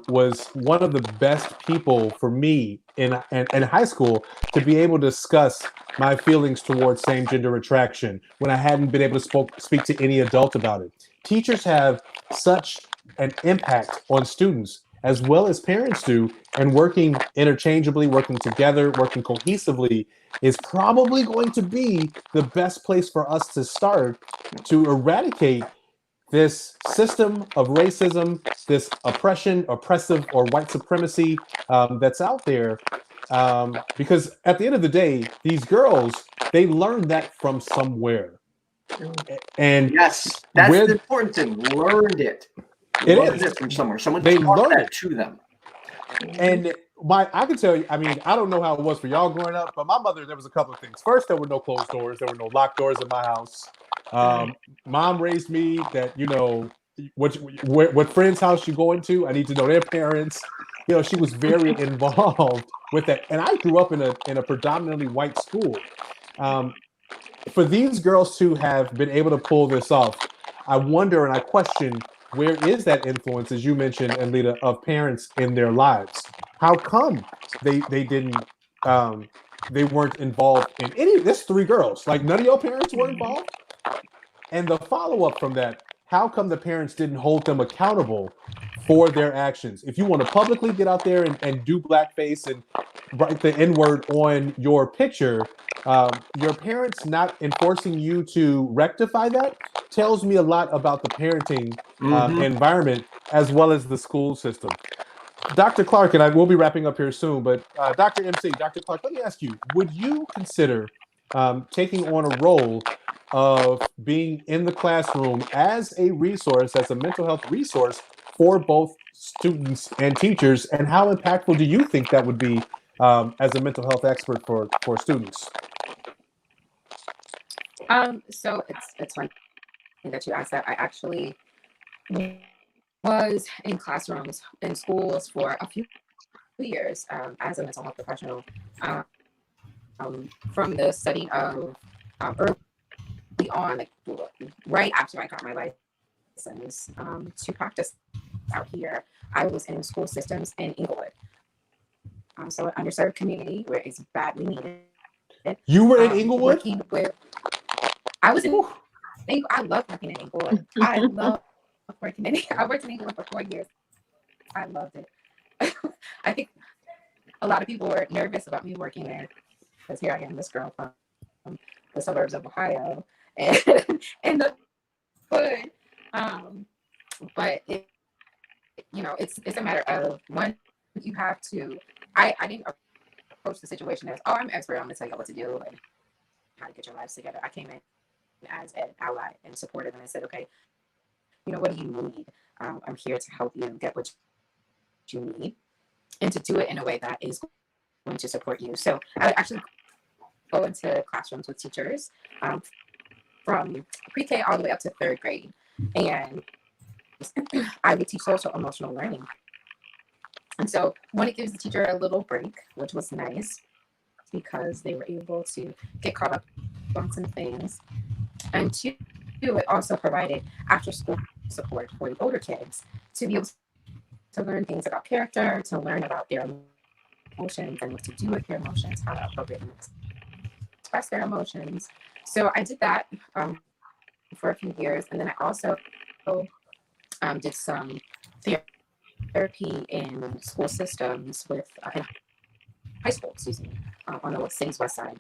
was one of the best people for me in high school to be able to discuss my feelings towards same-gender attraction when I hadn't been able to speak to any adult about it. Teachers have such an impact on students, as well as parents do, and working interchangeably, working together, working cohesively is probably going to be the best place for us to start to eradicate this system of racism, this oppression, oppressive, or white supremacy that's out there. Because at the end of the day, these girls, they learned that from somewhere. And yes, that's the important thing. Learned it. Learned it from somewhere. Someone taught that to them. And I can tell you, I mean, I don't know how it was for y'all growing up, but my mother, there was a couple of things. First, there were no closed doors. There were no locked doors in my house. Mom raised me that, you know, what friend's house you go into, I need to know their parents. You know, she was very involved with that. And I grew up in a predominantly white school. For these girls to have been able to pull this off, I wonder and I question, where is that influence, as you mentioned, Anlita, of parents in their lives? How come they didn't they weren't involved in any? There's three girls. Like, none of your parents were involved. And the follow-up from that, how come the parents didn't hold them accountable for their actions? If you want to publicly get out there and do blackface and write the N-word on your picture, your parents not enforcing you to rectify that tells me a lot about the parenting environment, as well as the school system. Dr. Clark, and I will be wrapping up here soon, but Dr. MC, Dr. Clark, let me ask you, would you consider taking on a role of being in the classroom as a resource, as a mental health resource for both students and teachers? And how impactful do you think that would be as a mental health expert for students? So it's funny that you asked that. I actually was in classrooms in schools for a few years as a mental health professional, from the study of early on, like right after I got my license, to practice out here. I was in school systems in Inglewood, so an underserved community where it's badly needed. You were in Inglewood? Working with, I was in. I love working in Inglewood. I love working in. I worked in Inglewood for 4 years. I loved it. I think a lot of people were nervous about me working there, because here I am, this girl from the suburbs of Ohio, and in the hood. But it's a matter of when you have to. I didn't approach the situation as, oh, I'm an expert, I'm gonna tell you what to do and how to get your lives together. I came in as an ally and supportive, and I said, okay, what do you need? I'm here to help you get what you need, and to do it in a way that is going to support you. So I actually go into classrooms with teachers from pre-K all the way up to 3rd grade, and I would teach social emotional learning. And so when it gives the teacher a little break, which was nice because they were able to get caught up on some things, and 2, it also provided after school support for the older kids to be able to learn things about character, to learn about their emotions and what to do with their emotions, how to appropriately express their emotions. So I did that for a few years, and then I also did some therapy in school systems with in high school, excuse me, on the city's west side,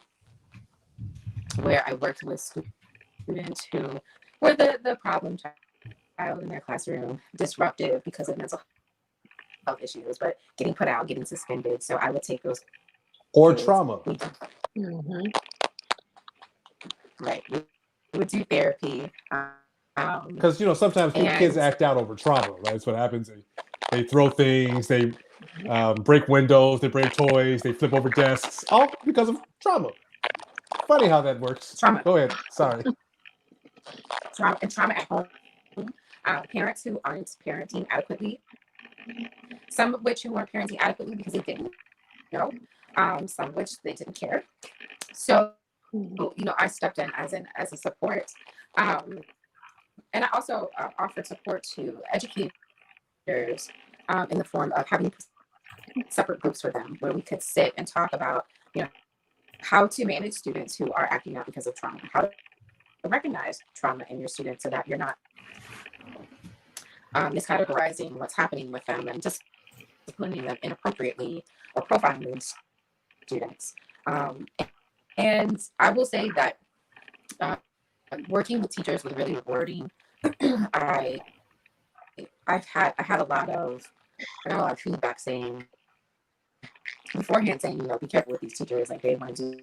where I worked with students who were the problem child in their classroom, disruptive because of mental health issues, but getting put out, getting suspended. So I would take those Or kids, trauma. Mm-hmm. right? We would do therapy. Because sometimes kids act out over trauma, right? That's what happens. They throw things, they break windows, they break toys, they flip over desks, all because of trauma. Funny how that works. Trauma. Go ahead. Sorry. Trauma at home. Parents who aren't parenting adequately. Some of which who weren't parenting adequately because they didn't know. Some of which they didn't care. So, I stepped in as a support. And I also offered support to educators in the form of having separate groups for them where we could sit and talk about, how to manage students who are acting out because of trauma, how to recognize trauma in your students so that you're not miscategorizing what's happening with them and just disciplining them inappropriately or profiling students. And I will say that working with teachers was really rewarding. I had a lot of feedback saying beforehand, saying, be careful with these teachers, like they want to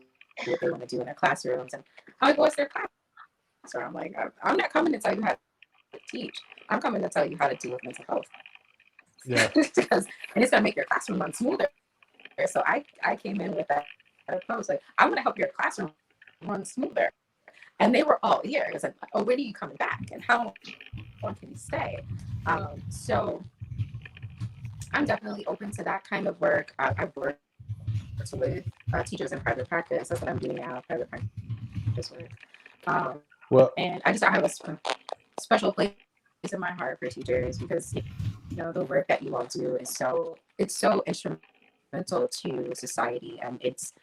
do what they want to do in their classrooms. And I'm like, what's their class? So I'm like, I'm not coming to tell you how to teach. I'm coming to tell you how to deal with mental health. Yeah. And it's gonna make your classroom run smoother. So I came in with that approach, like I want to help your classroom run smoother. And they were all ears, like, oh, when are you coming back? And how long can you stay? So I'm definitely open to that kind of work. I've worked with teachers in private practice. That's what I'm doing now, private practice work. And I have a special place in my heart for teachers because the work that you all do is so instrumental to society, and it's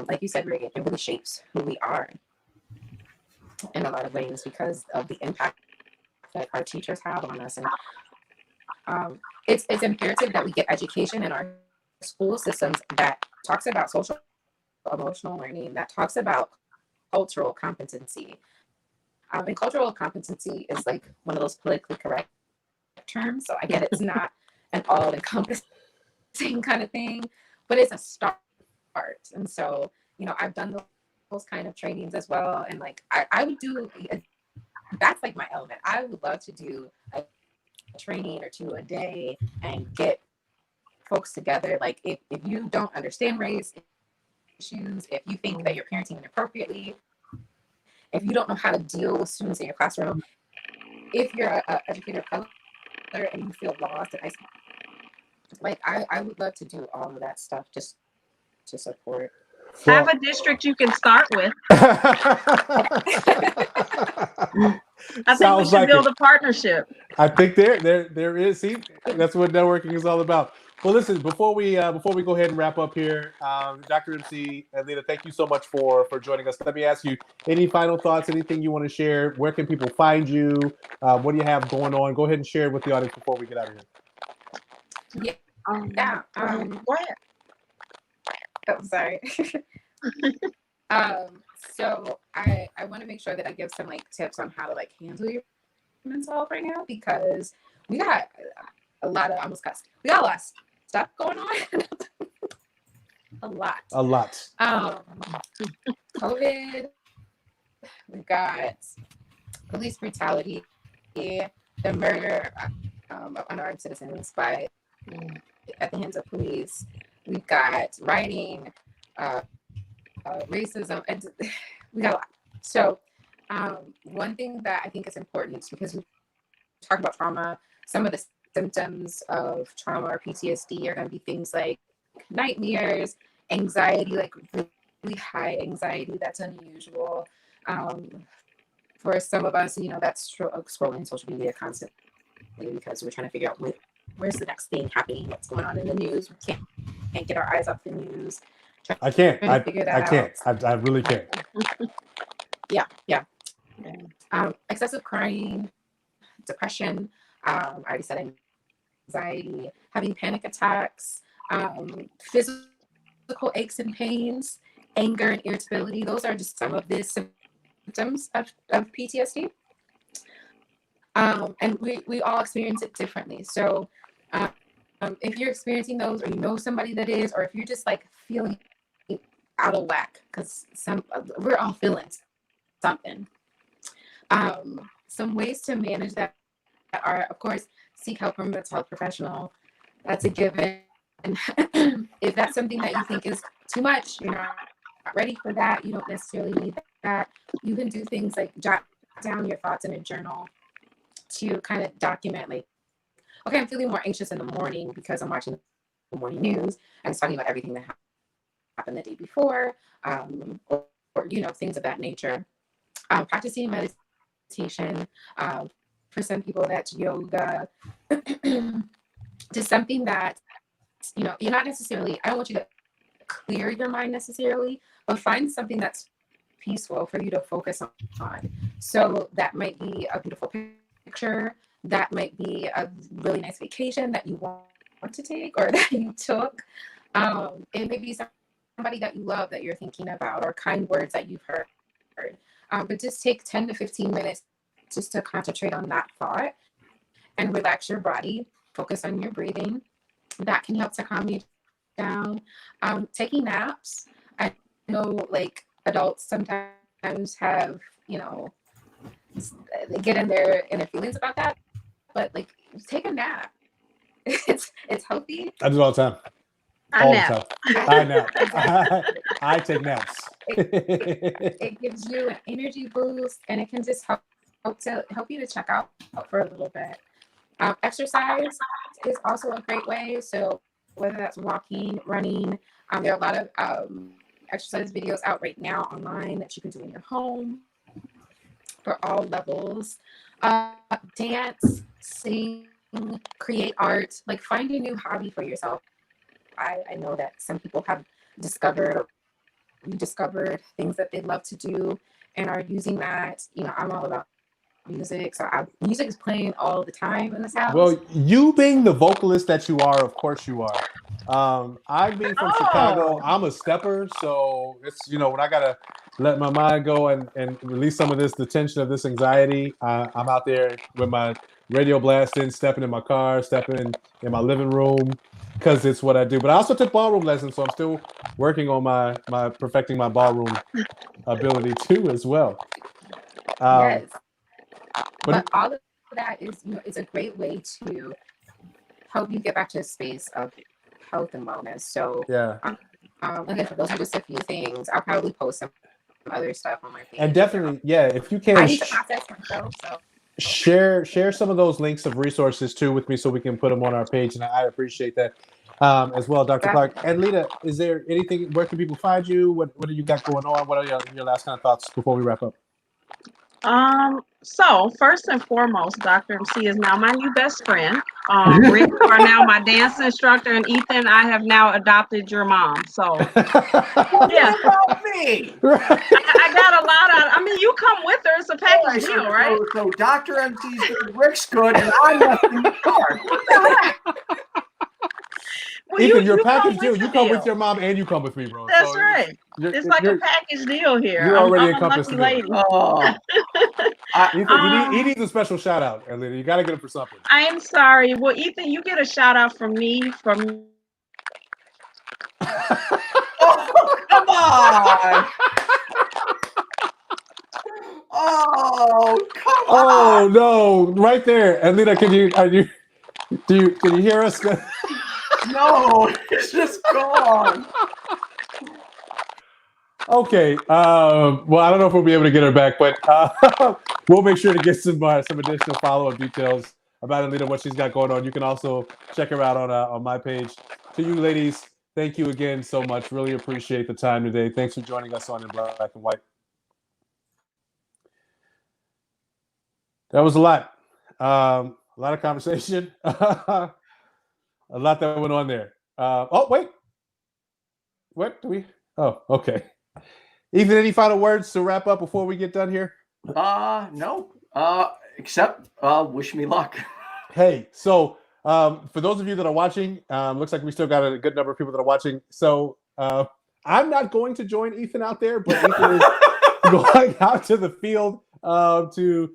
like you said, Reagan, it really shapes who we are in a lot of ways because of the impact that our teachers have on us. And it's imperative that we get education in our school systems that talks about social emotional learning, that talks about cultural competency. And cultural competency is like one of those politically correct terms. So I get it's not an all-encompassing kind of thing, but it's a start. And so, I've done those kind of trainings as well. And like, I would do, that's like my element. I would love to do a training or two a day and get folks together. Like if you don't understand race issues, if you think that you're parenting inappropriately, if you don't know how to deal with students in your classroom, if you're an educator of color and you feel lost and isolated, like I would love to do all of that stuff just to support. Have a district you can start with. I think we should build a partnership. I think there is. See, that's what networking is all about. Well, listen, before we go ahead and wrap up here, Dr. MC and Lena, thank you so much for joining us. Let me ask you, any final thoughts, anything you want to share? Where can people find you? What do you have going on? Go ahead and share it with the audience before we get out of here. Yeah. Go ahead. Oh, sorry. So I want to make sure that I give some tips on how to handle your mental health right now, because we got a lot of stuff going on. a lot. COVID. We've got police brutality, the murder of unarmed citizens at the hands of police. We've got rioting, racism, and we got a lot. So one thing that I think is important, because we talk about trauma, some of the symptoms of trauma or PTSD are going to be things like nightmares, anxiety, like really high anxiety that's unusual, for some of us, that's scrolling social media constantly because we're trying to figure out where's the next thing happening, what's going on in the news. We can't get our eyes off the news. I can't. Trying to figure that I can't. out. I really can't. Yeah. Excessive crying, depression. I already said anxiety, having panic attacks, physical aches and pains, anger and irritability. Those are just some of the symptoms of PTSD. And we all experience it differently. So if you're experiencing those, or you know somebody that is, or if you're just like feeling out of whack, because we're all feeling something. Some ways to manage that are, of course, seek help from a mental health professional. That's a given. And if that's something that you think is too much, you're not ready for that, you don't necessarily need that. You can do things like jot down your thoughts in a journal to kind of document, like, okay, I'm feeling more anxious in the morning because I'm watching the morning news and it's talking about everything that happened the day before, or things of that nature. Practicing meditation. For some people, that's yoga. Just something that, you're not necessarily, I don't want you to clear your mind necessarily, but find something that's peaceful for you to focus on. So that might be a beautiful picture. That might be a really nice vacation that you want to take or that you took. It may be somebody that you love that you're thinking about, or kind words that you've heard. But just take 10 to 15 minutes just to concentrate on that thought and relax your body. Focus on your breathing. That can help to calm you down. Taking naps. I know, like, adults sometimes have, they get in their feelings about that. But, like, take a nap. It's healthy. I do it all the time. I nap. I take naps. It gives you an energy boost, and it can just help you to check out for a little bit. Exercise is also a great way. So whether that's walking, running, there are a lot of exercise videos out right now online that you can do in your home for all levels. Dance, sing, create art, like find a new hobby for yourself. I know that some people have discovered things that they love to do and are using that. I'm all about music, so music is playing all the time in this house. Well, you being the vocalist that you are, of course you are. I being from Chicago, I'm a stepper, so it's when I gotta let my mind go and release some of the tension of this anxiety. I'm out there with my radio blasting, stepping in my car, stepping in my living room, because it's what I do. But I also took ballroom lessons, so I'm still working on my perfecting my ballroom ability too as well. Yes. But all of that is, it's a great way to help you get back to a space of health and wellness. So yeah. Again, for those are just a few things. I'll probably post some other stuff on my page. And definitely, if you can, I need to process myself, so. Share some of those links of resources too with me so we can put them on our page, and I appreciate that as well, Dr. Clark. And Lita, is there anything? Where can people find you? What do you got going on? What are your last kind of thoughts before we wrap up? So first and foremost, Dr. MC is now my new best friend. Rick, you are now my dance instructor, and Ethan, I have now adopted your mom. So yeah, about me. I got a lot out. I mean, you come with her. It's a package deal, right? So Dr. MC's good, Rick's good, and I'm nothing but hard. What the heck? Well, Ethan, your package deal. You come with your mom and you come with me, bro. That's right. It's like a package deal here. You're already I'm encompassed. A lucky lady. Oh. Ethan, he needs a special shout out, Lita. You got to get him for something. I am sorry. Well, Ethan, you get a shout out from me. Oh, come on. Oh, come on. Oh no, right there. And Lita, can you hear us? No, it's just gone. Okay. Well, I don't know if we'll be able to get her back, but we'll make sure to get some additional follow-up details about Alita, what she's got going on. You can also check her out on my page. To you ladies, thank you again so much. Really appreciate the time today. Thanks for joining us on In Black and White. That was a lot. A lot of conversation. A lot that went on there. Oh, wait. What do we? Oh, okay. Ethan, any final words to wrap up before we get done here? No. Except wish me luck. Hey, so for those of you that are watching, looks like we still got a good number of people that are watching. So I'm not going to join Ethan out there, but Ethan is going out to the field to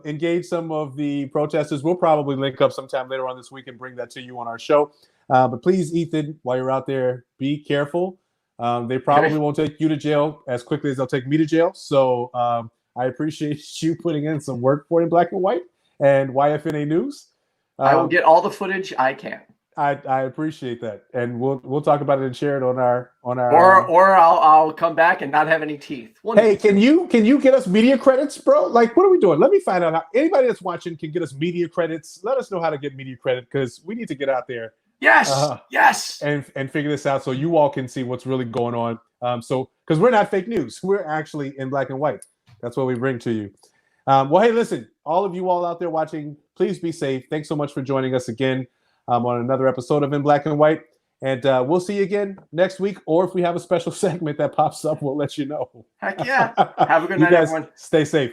engage some of the protesters. We'll probably link up sometime later on this week and bring that to you on our show. But please, Ethan, while you're out there, be careful. They probably won't take you to jail as quickly as they'll take me to jail. So I appreciate you putting in some work for In Black and White and YFNA News. I will get all the footage I can. I appreciate that, and we'll talk about it and share it on our or I'll come back and not have any teeth. Hey, can you get us media credits, bro? Like, what are we doing? Let me find out how anybody that's watching can get us media credits. Let us know how to get media credit because we need to get out there. Yes, and figure this out so you all can see what's really going on. So because we're not fake news, we're actually in black and white. That's what we bring to you. Well, hey, listen, all of you all out there watching, please be safe. Thanks so much for joining us again on another episode of In Black and White. And we'll see you again next week. Or if we have a special segment that pops up, we'll let you know. Heck yeah. Have a good night, guys everyone. Stay safe.